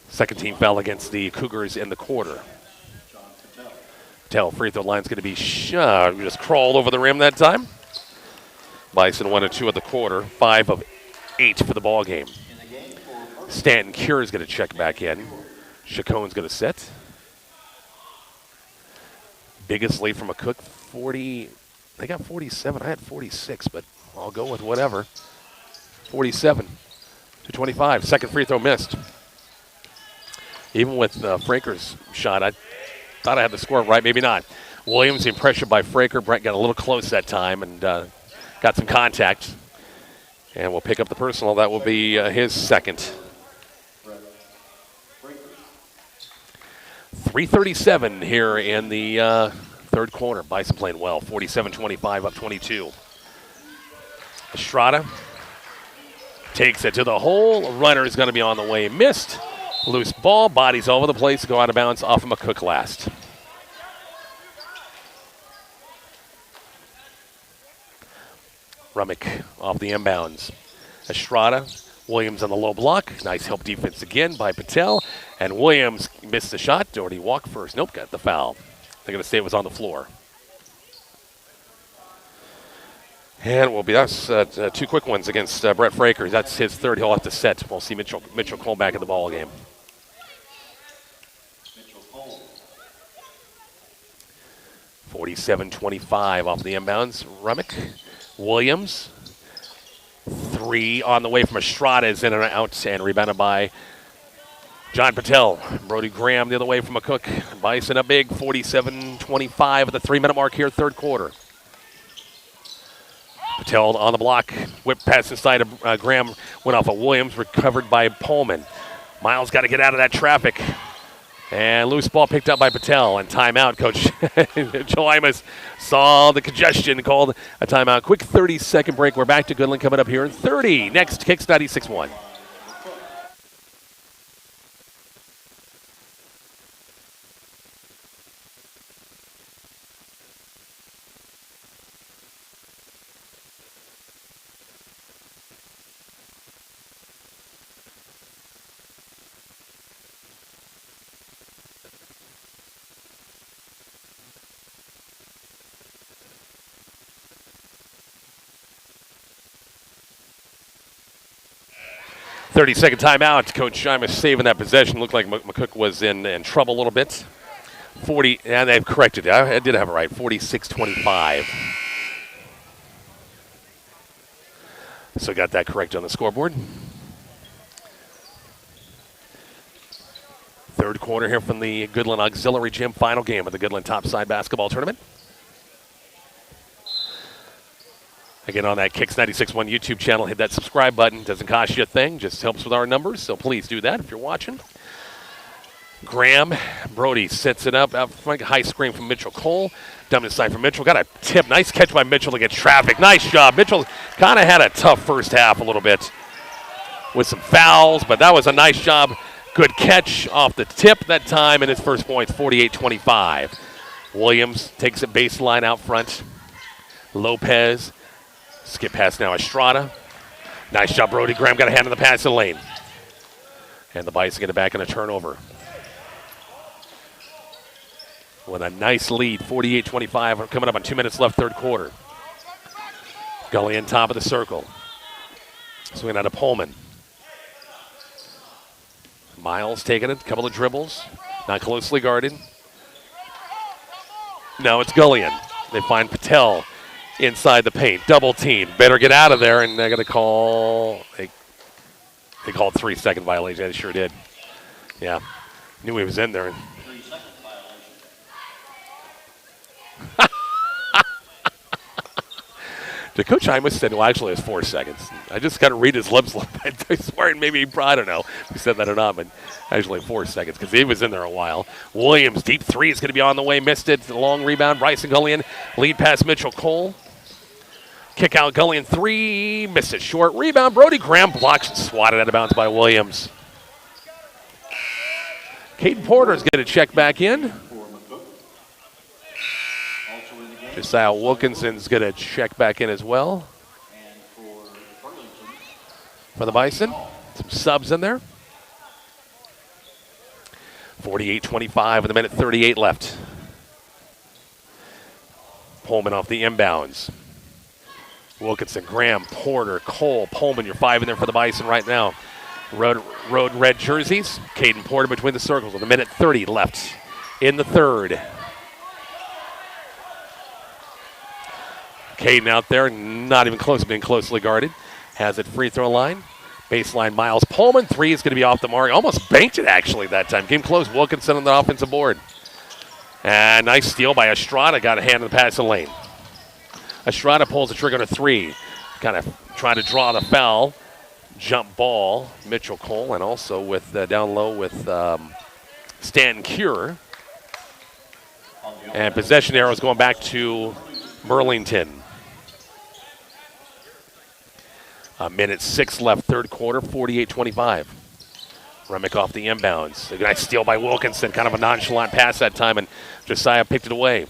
A: Second team foul against the Cougars in the quarter. Patel free throw line's going to be just crawled over the rim that time. Bison 1 of 2 of the quarter, 5 of 8 for the ball game. Stanton Cure is going to check back in. Chacon's going to sit. Biggest lead from McCook, 40. They got 47. I had 46, but I'll go with whatever. 47-25. Second free throw missed. Even with Fraker's shot, I thought I had the score right, maybe not. Williams being pressured by Fraker. Brett got a little close that time and got some contact. And we'll pick up the personal. That will be his second. 3:37 here in the third quarter. Bison playing well. 47-25, up 22. Estrada takes it to the hole. Runner is going to be on the way. Missed. Loose ball. Bodies all over the place. Go out of bounds off of McCook last. Rummick off the inbounds. Estrada. Williams on the low block. Nice help defense again by Patel. And Williams missed the shot. Doherty walked first. Nope, got the foul. They're going to say it was on the floor. And we'll be that's two quick ones against Brett Fraker. That's his third. He'll have to set. We'll see Mitchell Cole back in the ball game. 47-25 off the inbounds. Rummick. Williams. 3 on the way from Estrada is in and out and rebounded by John Patel. Brody Graham the other way from McCook. Bison up big, 47-25 at the 3-minute mark here, third quarter. Patel on the block. Whip pass inside of Graham. Went off of Williams, recovered by Pullman. Miles got to get out of that traffic. And loose ball picked up by Patel. And timeout, Coach Jelimas saw the congestion, called a timeout. Quick 30-second break. We're back to Goodland coming up here in 30. Next, Kicks 96.1. 30-second timeout. Coach Jelimas saving that possession. Looked like McCook was in trouble a little bit. 40, and they've corrected it. I did have it right. 46-25. So got that correct on the scoreboard. Third quarter here from the Goodland Auxiliary Gym, final game of the Goodland Topside Basketball Tournament. Again, on that Kicks 96.1 YouTube channel, hit that subscribe button. Doesn't cost you a thing, just helps with our numbers, so please do that if you're watching. Graham, Brody sets it up out front. High screen from Mitchell Cole. Dumb inside from Mitchell. Got a tip. Nice catch by Mitchell to get traffic. Nice job. Mitchell kind of had a tough first half a little bit with some fouls, but that was a nice job. Good catch off the tip that time, and his first points, 48-25. Williams takes it baseline out front. Lopez. Skip pass now, Estrada. Nice job, Brody. Graham got a hand in the pass in the lane. And the Bison get it back in a turnover. With a nice lead, 48-25, coming up on 2 minutes left, third quarter. Gully on top of the circle. Swinging out of Pullman. Miles taking it, a couple of dribbles. Not closely guarded. Now it's Gullion. They find Patel inside the paint. Double team. Better get out of there, and they're going to call. They called 3-second violation. They sure did. Yeah. Knew he was in there.
B: 3-second violation.
A: Coach Imus said, well, actually, it's 4 seconds. I just got to read his lips. I swear, maybe, I don't know if he said that or not, but actually 4 seconds because he was in there a while. Williams, deep three is going to be on the way. Missed it. Long rebound. Bryson Gullion. Lead pass, Mitchell Cole. Kick out, Gullion three. Missed it short. Rebound, Brody Graham blocks and swatted out of bounds by Williams. Caden Porter's going to check back in.
B: For McCook. Also in the game.
A: Josiah Wilkinson's going to check back in as well.
B: And for Burlington.
A: For the Bison. Some subs in there. 48-25 with a minute 38 left. Pullman off the inbounds. Wilkinson, Graham, Porter, Cole, Pullman, your five in there for the Bison right now. Road red jerseys. Caden Porter between the circles with a minute 30 left in the third. Caden out there, not even close to being closely guarded. Has it free throw line. Baseline, Miles Pullman. Three is going to be off the mark. Almost banked it, actually, that time. Came close. Wilkinson on the offensive board. And nice steal by Estrada. Got a hand in the pass in the lane. Estrada pulls the trigger on a three. Kind of trying to draw the foul. Jump ball, Mitchell Cole, and also with down low with Stanton Cure. And possession arrows going back to Burlington. A minute 6 left, third quarter, 48-25. Remick off the inbounds. A nice steal by Wilkinson, kind of a nonchalant pass that time, and Josiah picked it away.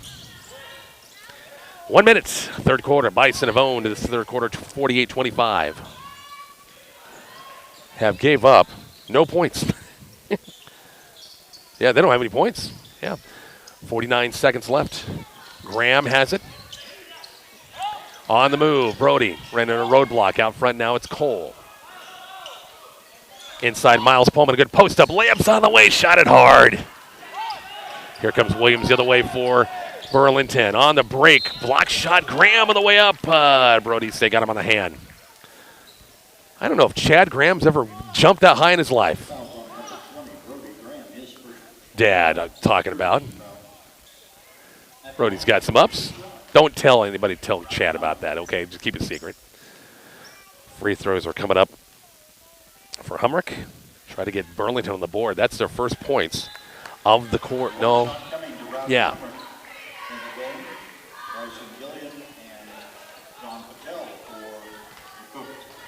A: 1 minute, third quarter. Bison have owned this third quarter, 48-25. Have gave up no points. Yeah, they don't have any points. Yeah, 49 seconds left. Graham has it. On the move, Brody ran in a roadblock out front. Now it's Cole. Inside, Miles Pullman, a good post-up. Layups on the way, shot it hard. Here comes Williams the other way for Burlington. On the break, block shot, Graham on the way up. Brody, they got him on the hand. I don't know if Chad Graham's ever jumped that high in his life. Dad, I'm talking about. Brody's got some ups. Don't tell anybody, tell Chad about that, okay? Just keep it secret. Free throws are coming up for Humrick. Try to get Burlington on the board. That's their first points of the court. No. Yeah.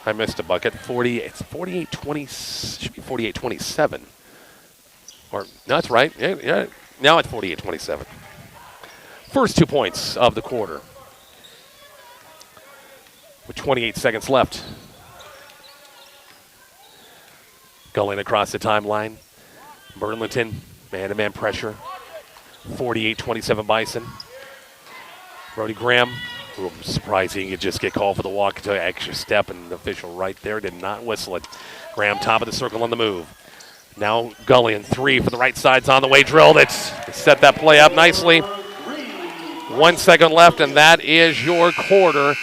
A: I missed a bucket. 40. It's 48-20. Should be 48-27. Or no, that's right. Yeah. Now it's 48-27. First 2 points of the quarter. With 28 seconds left. Going across the timeline. Burlington, man-to-man pressure. 48-27 Bison. Brody Graham. I'm surprised he could just get called for the walk to extra step, and the official right there did not whistle it. Graham top of the circle on the move. Now Gullion, three for the right side's on the way, drilled it. Set that play up nicely. 1 second left, and that is your quarter.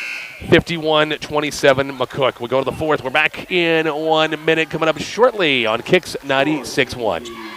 A: 51-27 McCook. We go to the fourth. We're back in 1 minute coming up shortly on Kicks 96.1.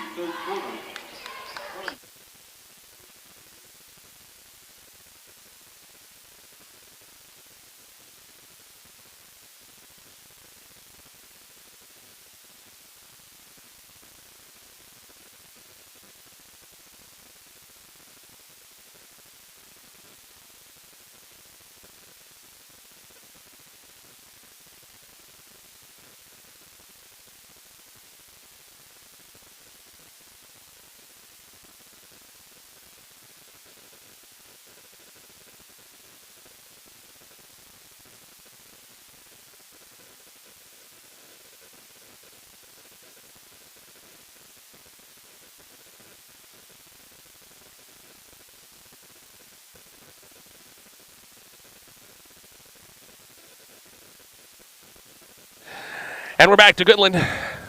A: And we're back to Goodland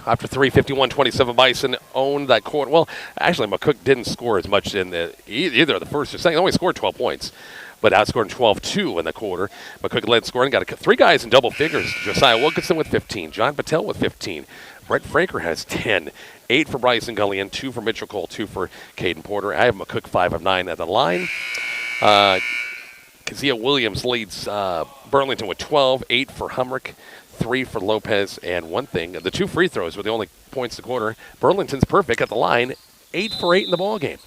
A: after 3:51-27. Bison owned that quarter. Well, actually, McCook didn't score as much in either the first or second. They only scored 12 points, but outscored 12-2 in the quarter. McCook led scoring. Got three guys in double figures. Josiah Wilkinson with 15. John Patel with 15. Brett Franker has 10. 8 for Bryson Gullion, 2 for Mitchell Cole, 2 for Caden Porter. I have McCook 5 of 9 at the line. Kezia Williams leads Burlington with 12. 8 for Humrick. 3 for Lopez, and one thing, the 2 free throws were the only points of the quarter. Burlington's perfect at the line, 8 for 8 in the ball game.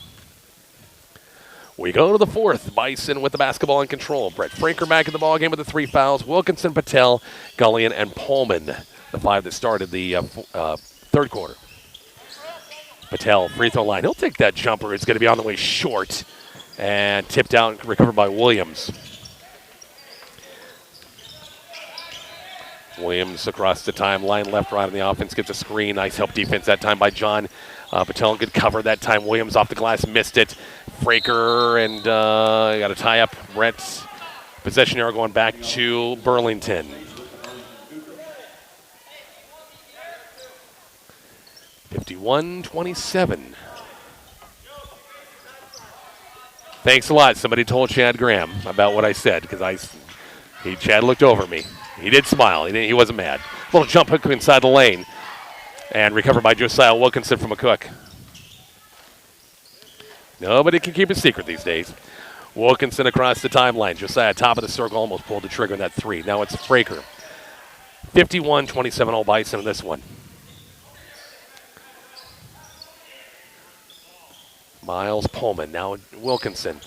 A: We go to the fourth. Bison with the basketball in control. Brett Franker back in the ball game with the 3 fouls. Wilkinson, Patel, Gullion, and Pullman, the 5 that started the third quarter. Patel, free throw line. He'll take that jumper. It's going to be on the way short, and tipped out and recovered by Williams. Williams across the timeline, left, right on the offense, gets a screen. Nice help defense that time by John. Patel, good cover that time. Williams off the glass, missed it. Fraker, and got a tie up. Brett, possession arrow going back to Burlington. (51-27). Thanks a lot. Somebody told Chad Graham about what I said, because Chad looked over at me. He did smile. He wasn't mad. Little jump hook inside the lane. And recovered by Josiah Wilkinson from McCook. Nobody can keep a secret these days. Wilkinson across the timeline. Josiah top of the circle, almost pulled the trigger on that 3. Now it's Fraker. 51-27 Old Bison in this one. Miles Pullman. Now Wilkinson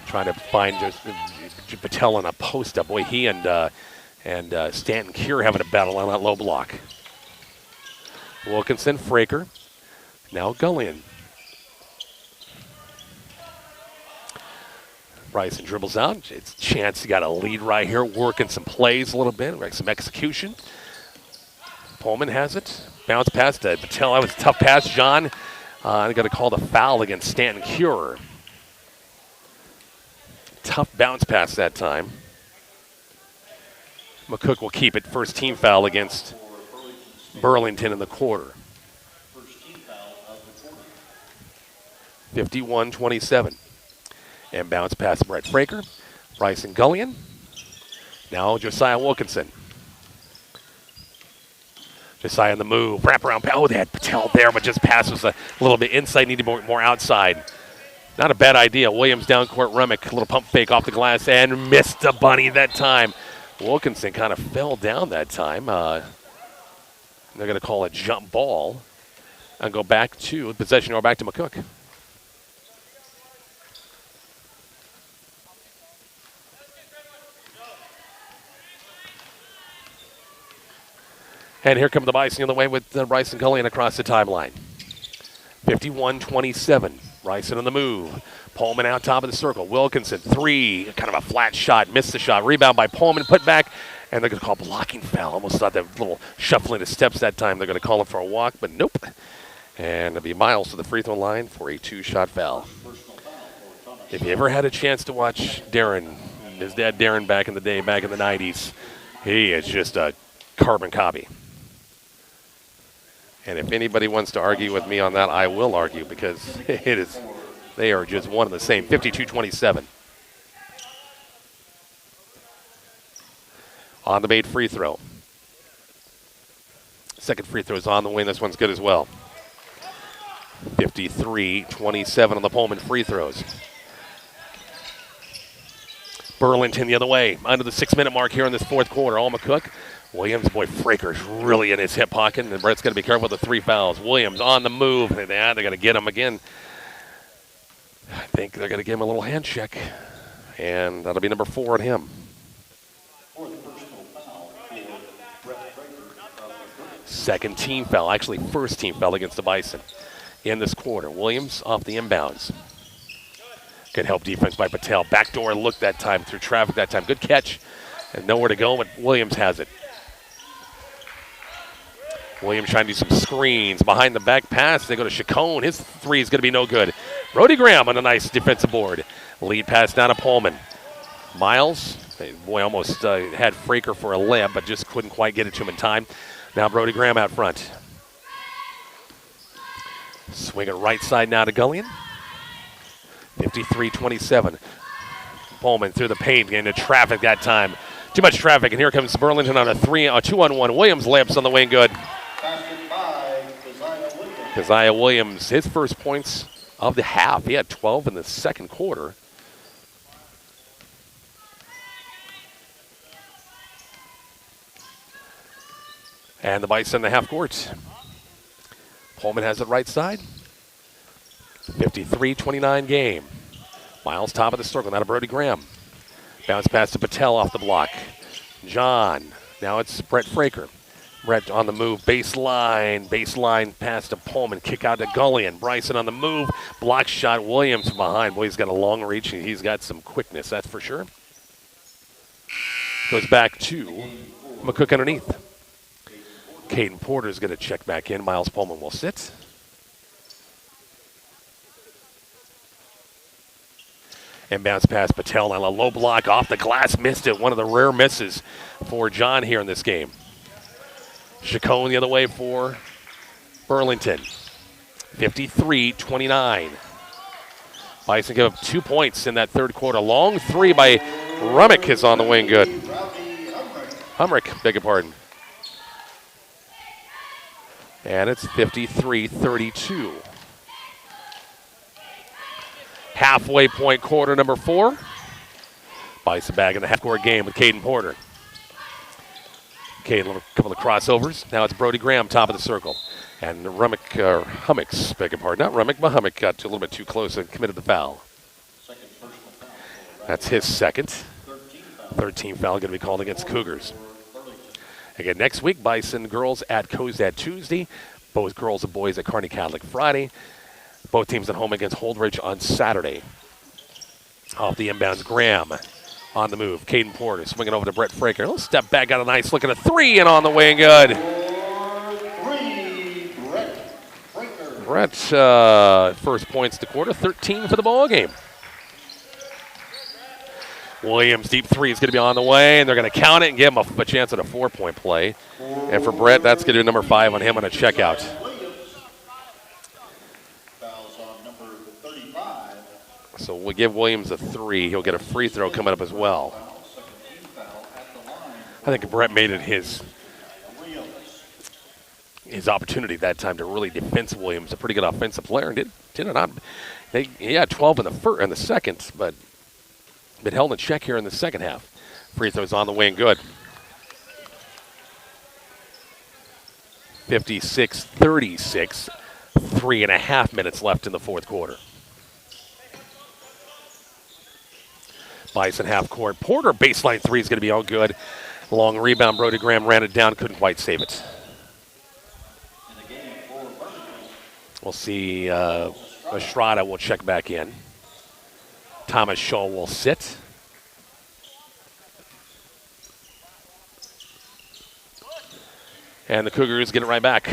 A: trying to find Patel on a post-up. Boy, he and Stanton Cure having a battle on that low block. Wilkinson, Fraker. Now Gullion. Bryson dribbles out. It's a chance he got a lead right here, working some plays a little bit, some execution. Pullman has it. Bounce pass to Patel. That was a tough pass, John. They got to call the foul against Stanton Cure. Tough bounce pass that time. McCook will keep it. First team foul against Burlington in the quarter. 51-27. And bounce pass Brett Fraker. Bryson Gullion. Now Josiah Wilkinson. Josiah in the move. Wraparound. Oh, they had Patel there, but just pass was a little bit inside. Needed more outside. Not a bad idea. Williams down court. Remick, a little pump fake off the glass and missed a bunny that time. Wilkinson kind of fell down that time. They're going to call a jump ball and go back to possession or back to McCook. And here come the Bison on the way with Bryson Gullion across the timeline. 51-27. Bryson on the move. Pullman out top of the circle. Wilkinson, 3. Kind of a flat shot. Missed the shot. Rebound by Pullman. Put back. And they're going to call blocking foul. Almost thought that little shuffling of steps that time. They're going to call him for a walk, but nope. And it'll be Miles to the free throw line for a 2-shot foul. If you ever had a chance to watch Darren, his dad Darren back in the day, back in the 90s, he is just a carbon copy. And if anybody wants to argue with me on that, I will argue, because they are just one and the same. 52-27. on the made free throw. Second free throw is on the way. This one's good as well. 53-27 on the Pullman free throws. Burlington the other way, under the 6-minute mark here in this fourth quarter. All McCook. Williams, boy, Fraker's really in his hip pocket, and Brett's got to be careful with the 3 fouls. Williams on the move. They're going to get him again. I think they're going to give him a little hand check, and that'll be number 4 on him. Second team foul, actually first team foul against the Bison in this quarter. Williams off the inbounds. Good help defense by Patel. Backdoor look that time through traffic that time. Good catch and nowhere to go, but Williams has it. Williams trying to do some screens. Behind the back pass, they go to Chacon. His 3 is going to be no good. Brody Graham on a nice defensive board. Lead pass down to Pullman. Miles, boy, almost had Fraker for a layup, but just couldn't quite get it to him in time. Now Brody Graham out front. Swing it right side now to Gullion. 53-27. Pullman through the paint, getting into traffic that time. Too much traffic, and here comes Burlington on a 2-on-1. Williams layups on the way and good. Keziah Williams, his first points of the half. He had 12 in the second quarter. And the Bison in the half court. Pullman has it right side. 53-29 game. Miles top of the circle, now to Brody Graham. Bounce pass to Patel off the block. John, now it's Brett Fraker. Brett on the move, baseline pass to Pullman, kick out to Gullion. Bryson on the move, block shot, Williams from behind. Boy, he's got a long reach and he's got some quickness, that's for sure. Goes back to McCook underneath. Caden Porter's going to check back in. Miles Pullman will sit. And bounce pass Patel on a low block off the glass. Missed it. One of the rare misses for John here in this game. Chacon the other way for Burlington. 53-29. Bison give up 2 points in that third quarter. Long 3 by Rummick is on the wing. Good. Humrick, beg your pardon. And it's 53-32. Halfway point quarter number 4. Bison back in the half-court game with Caden Porter. Caden, a couple of crossovers. Now it's Brody Graham, top of the circle. And Hummicks, beg your pardon. Not Rummick, but Hummick got a little bit too close and committed the foul. That's his second. 13th foul going to be called against Cougars. Again, next week, Bison girls at Cozad Tuesday. Both girls and boys at Kearney Catholic Friday. Both teams at home against Holdridge on Saturday. Off the inbounds, Graham on the move. Caden Porter swinging over to Brett Fraker. He'll step back, got a nice look at a 3 and on the way and good. Brett, first points to quarter, 13 for the ball game. Williams, deep 3 is going to be on the way, and they're going to count it and give him a chance at a 4-point play. And for Brett, that's going to do number 5 on him on a checkout. So we'll give Williams a 3. He'll get a free throw coming up as well. I think Brett made it his opportunity that time to really defense Williams, a pretty good offensive player, and did it not. He had 12 in the second, but held in check here in the second half. Free throws on the way and good. 56-36, 3.5 minutes left in the fourth quarter. Bison half court. Porter baseline 3 is going to be all good. Long rebound. Brody Graham ran it down, couldn't quite save it. We'll see. Estrada will check back in. Thomas Shaw will sit. And the Cougars get it right back.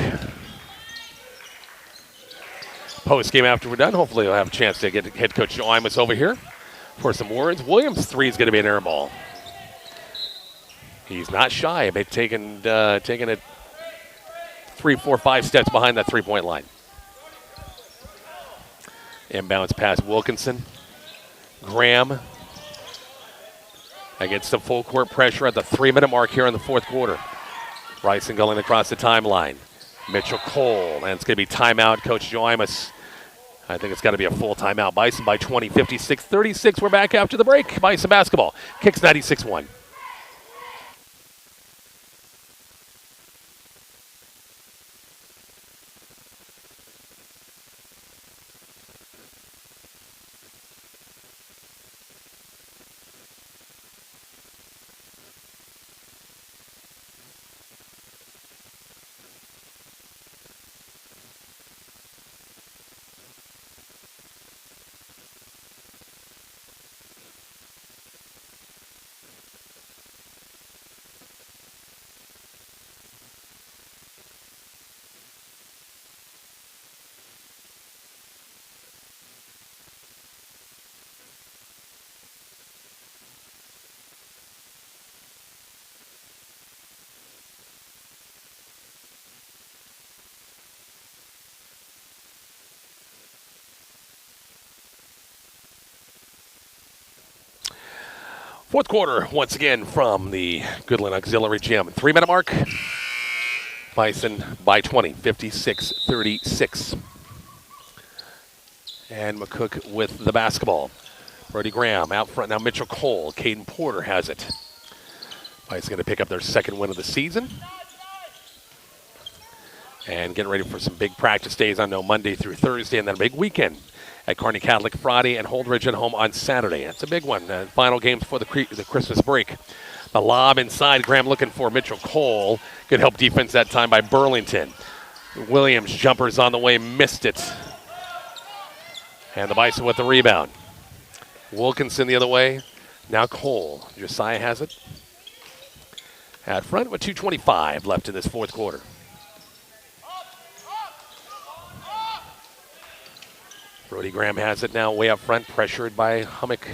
A: Post game after we're done. Hopefully we'll have a chance to get head coach Joe Imus over here for some words. Williams' 3 is going to be an air ball. He's not shy about taking it 3, 4, 5 steps behind that 3-point line. Inbounds pass Wilkinson. Graham. Against the full court pressure at the 3-minute mark here in the fourth quarter. Bryson going across the timeline. Mitchell Cole, and it's going to be timeout. Coach Joe Imus, I think it's got to be a full timeout. Bison by 20, 56-36. We're back after the break. Bison basketball. Kicks 96-1. Fourth quarter, once again, from the Goodland Auxiliary Gym. 3-minute mark. Bison by 20, 56-36. And McCook with the basketball. Brody Graham out front now. Mitchell Cole. Caden Porter has it. Bison going to pick up their second win of the season. And getting ready for some big practice days on Monday through Thursday, and then a big weekend at Kearney Catholic Friday and Holdridge at home on Saturday. It's a big one. Final games before the Christmas break. The lob inside. Graham looking for Mitchell Cole. Good help defense that time by Burlington. Williams jumpers on the way, missed it. And the Bison with the rebound. Wilkinson the other way. Now Cole. Josiah has it. At front with 2:25 left in this fourth quarter. Brody Graham has it now way up front, pressured by Hummock.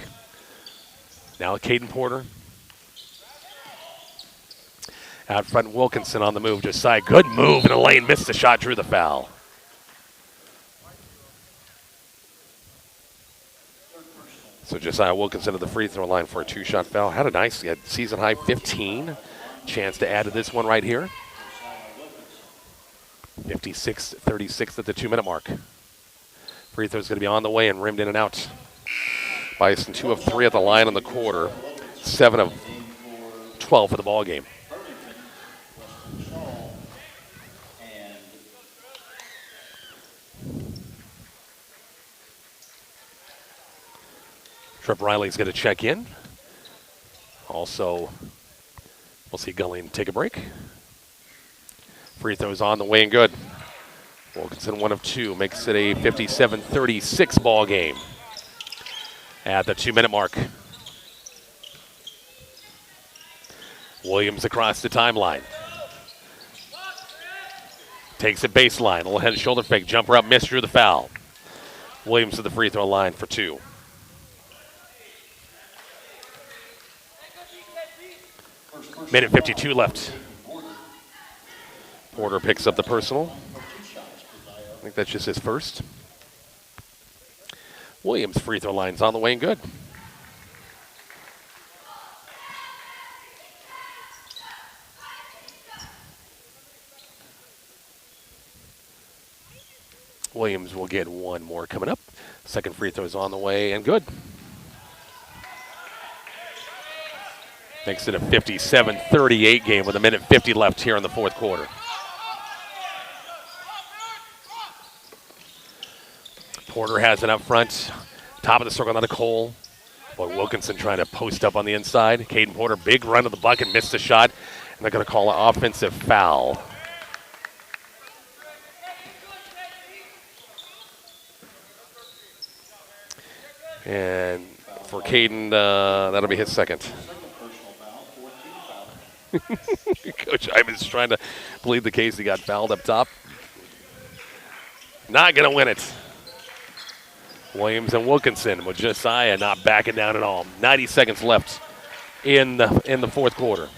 A: Now Caden Porter. Out front, Wilkinson on the move. Josiah, good move in the lane. Missed the shot, drew the foul. So Josiah Wilkinson at the free throw line for a 2-shot foul. Had a nice season-high 15. Chance to add to this one right here. 56-36 at the 2-minute mark. Free throw's going to be on the way and rimmed in and out. Bison 2 of 3 at the line in the quarter. 7 of 12 for the ball game. Trip Riley's going to check in. Also, we'll see Gullion take a break. Free throws on the way and good. Wilkinson 1 of 2 makes it a 57-36 ball game at the 2-minute mark. Williams across the timeline. Takes it baseline. A little head and shoulder fake. Jumper up, missed, drew the foul. Williams to the free throw line for 2. Minute 52 left. Porter picks up the personal. I think that's just his first. Williams free throw line's on the way and good. Williams will get one more coming up. Second free throw is on the way and good. Makes it a 57-38 game with a minute 50 left here in the fourth quarter. Porter has it up front. Top of the circle, not a Cole. Boy, Wilkinson trying to post up on the inside. Caden Porter, big run to the bucket, missed the shot. And they're going to call an offensive foul. And for Caden, that'll be his second. Coach Ivan's trying to plead the case. He got fouled up top. Not going to win it. Williams and Wilkinson with Josiah not backing down at all. 90 seconds left in the fourth quarter.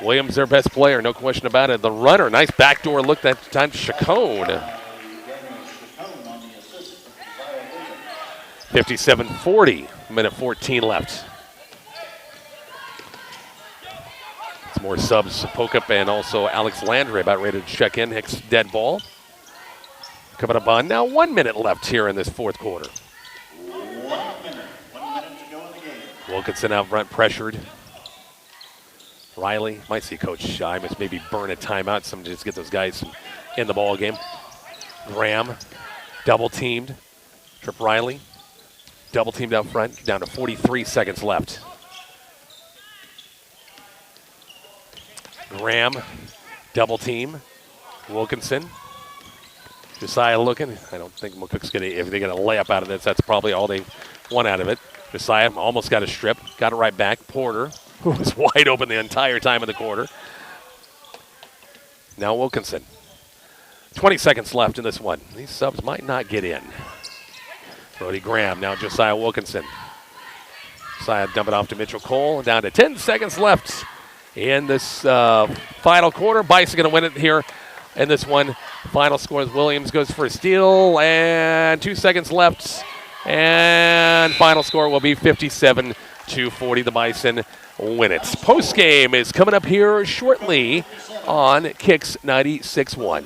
A: Williams, their best player, no question about it. The runner, nice backdoor look that time to Chacon. 57-40, minute 14 left. Some more subs, Pokup and also Alex Landry about ready to check in. Hicks dead ball. Coming up on now 1 minute left here in this fourth quarter.
B: 1 minute. 1 minute to go in the game.
A: Wilkinson out front, pressured. Riley, might see Coach Shimas maybe burn a timeout. Some just get those guys in the ball game. Graham, double teamed. Trip Riley, double teamed out front. Down to 43 seconds left. Graham, double team. Wilkinson. Josiah looking. I don't think McCook's going to, if they get a layup out of this, that's probably all they want out of it. Josiah almost got a strip. Got it right back. Porter, who was wide open the entire time of the quarter. Now Wilkinson. 20 seconds left in this one. These subs might not get in. Brody Graham, now Josiah Wilkinson. Josiah dump it off to Mitchell Cole. Down to 10 seconds left in this final quarter. Bison going to win it here in this one. Final score is Williams goes for a steal, and 2 seconds left. And final score will be 57-40. The Bison win it. Post game is coming up here shortly on Kicks 96.1.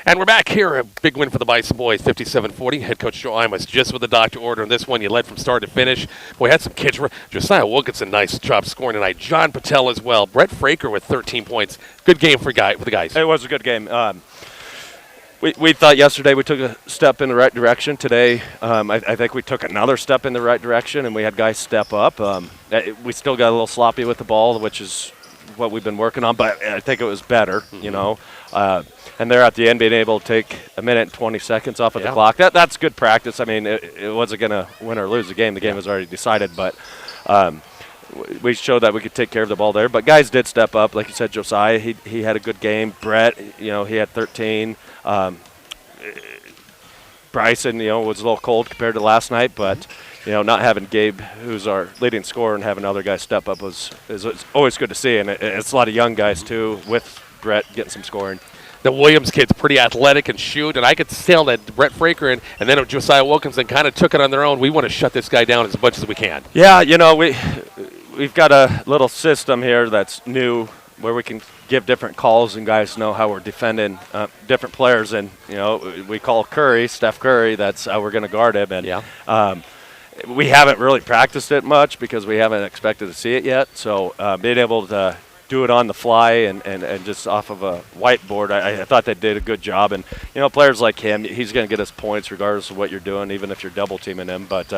A: And we're back here. A big win for the Bison boys, 57-40. Head coach Joe Imus just with the doctor order in this one. You led from start to finish. Boy, had some kids. Josiah Wilkinson, nice job scoring tonight. John Patel as well. Brett Fraker with 13 points. Good game for the guys.
D: It was a good game. We thought yesterday we took a step in the right direction. Today, I think we took another step in the right direction, and we had guys step up. We still got a little sloppy with the ball, which is what we've been working on, but I think it was better, you know. And they're at the end being able to take a minute and 20 seconds off of the clock. That's good practice. I mean, it wasn't going to win or lose the game. The game was already decided, but we showed that we could take care of the ball there. But guys did step up. Like you said, Josiah, he had a good game. Brett, he had 13. Bryson, was a little cold compared to last night, but not having Gabe, who's our leading scorer, and having other guys step up is always good to see. And it's a lot of young guys too, with Brett getting some scoring.
A: The Williams kid's pretty athletic and shoot, and I could tell that Brett Fraker and then Josiah Wilkinson kind of took it on their own. We want to shut this guy down as much as we can.
D: Yeah, we've got a little system here that's new where we can give different calls and guys know how we're defending different players. And, we call Curry, Steph Curry, that's how we're going to guard him. And we haven't really practiced it much because we haven't expected to see it yet. So being able to do it on the fly and just off of a whiteboard, I thought they did a good job. And, players like him, he's going to get us points regardless of what you're doing, even if you're double teaming him. But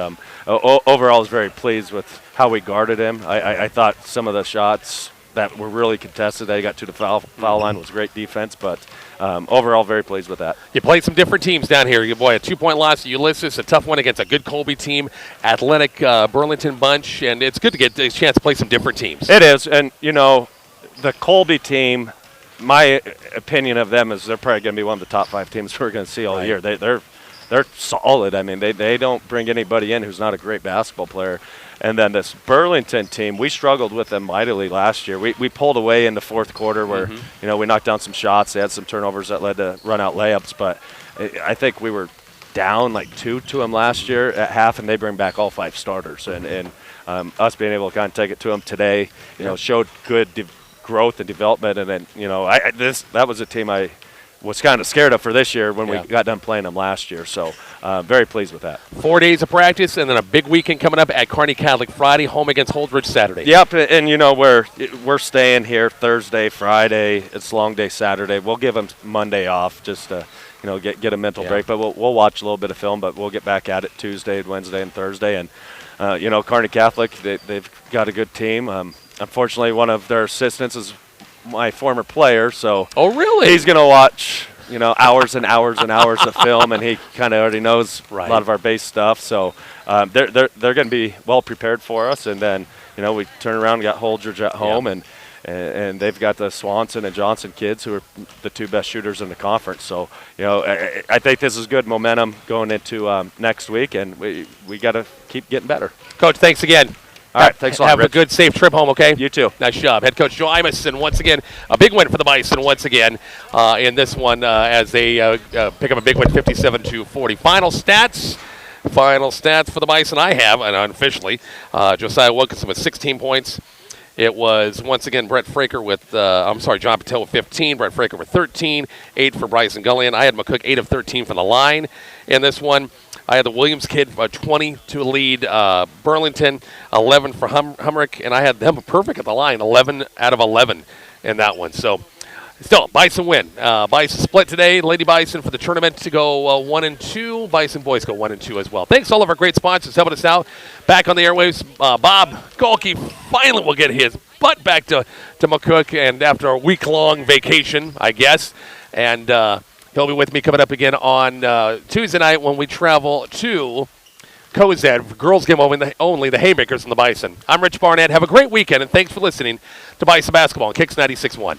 D: overall, I was very pleased with how we guarded him. I thought some of the shots that were really contested. They got to the foul line. Was great defense, but overall very pleased with that.
A: You played some different teams down here. Boy, a 2-point loss to Ulysses, a tough one against a good Colby team, athletic Burlington bunch, and it's good to get a chance to play some different teams.
D: It is, and the Colby team, my opinion of them is they're probably going to be one of the top 5 teams we're going to see all year. They're solid. I mean, they don't bring anybody in who's not a great basketball player. And then this Burlington team, we struggled with them mightily last year. We pulled away in the fourth quarter where, we knocked down some shots. They had some turnovers that led to run-out layups. But I think we were down like 2 to them last year at half, and they bring back all 5 starters. And us being able to kind of take it to them today, showed good growth and development. And then, that was a team I was kind of scared of for this year when we got done playing them last year. So very pleased with that.
A: 4 days of practice and then a big weekend coming up at Kearney Catholic Friday, home against Holdridge Saturday.
D: Yep, and we're staying here Thursday, Friday. It's long day Saturday. We'll give them Monday off just to get a mental break. But we'll watch a little bit of film, but we'll get back at it Tuesday, Wednesday, and Thursday. And Kearney Catholic, they've got a good team. Unfortunately, one of their assistants is my former player, so
A: really?
D: He's going to watch hours and hours and hours of film, and he kind of already knows a lot of our base stuff. So they're going to be well prepared for us. And then we turn around and got Holdridge at home, and they've got the Swanson and Johnson kids who are the 2 best shooters in the conference. So I think this is good momentum going into next week, and we got to keep getting better.
A: Coach, thanks again.
D: All right, thanks a lot,
A: Have
D: Rich.
A: a good, safe trip home, okay?
D: You too.
A: Nice job. Head coach Joe Imison, once again, a big win for the Bison once again in this one as they pick up a big win, 57-40. Final stats for the Bison I have, and unofficially, Josiah Wilkinson with 16 points. It was, once again, John Patel with 15, Brett Fraker with 13, 8 for Bryson Gullion. I had McCook 8 of 13 from the line in this one. I had the Williams kid 20 to lead Burlington, 11 for Humrick, and I had them perfect at the line, 11 out of 11 in that one. So still, Bison win. Bison split today. Lady Bison for the tournament to go 1-2. Bison boys go 1-2 as well. Thanks to all of our great sponsors helping us out. Back on the airwaves, Bob Golke finally will get his butt back to McCook, and after a week-long vacation, I guess. And he'll be with me coming up again on Tuesday night when we travel to Cozad, girls game only, the Haymakers and the Bison. I'm Rich Barnett. Have a great weekend, and thanks for listening to Bison Basketball on Kicks 96.1.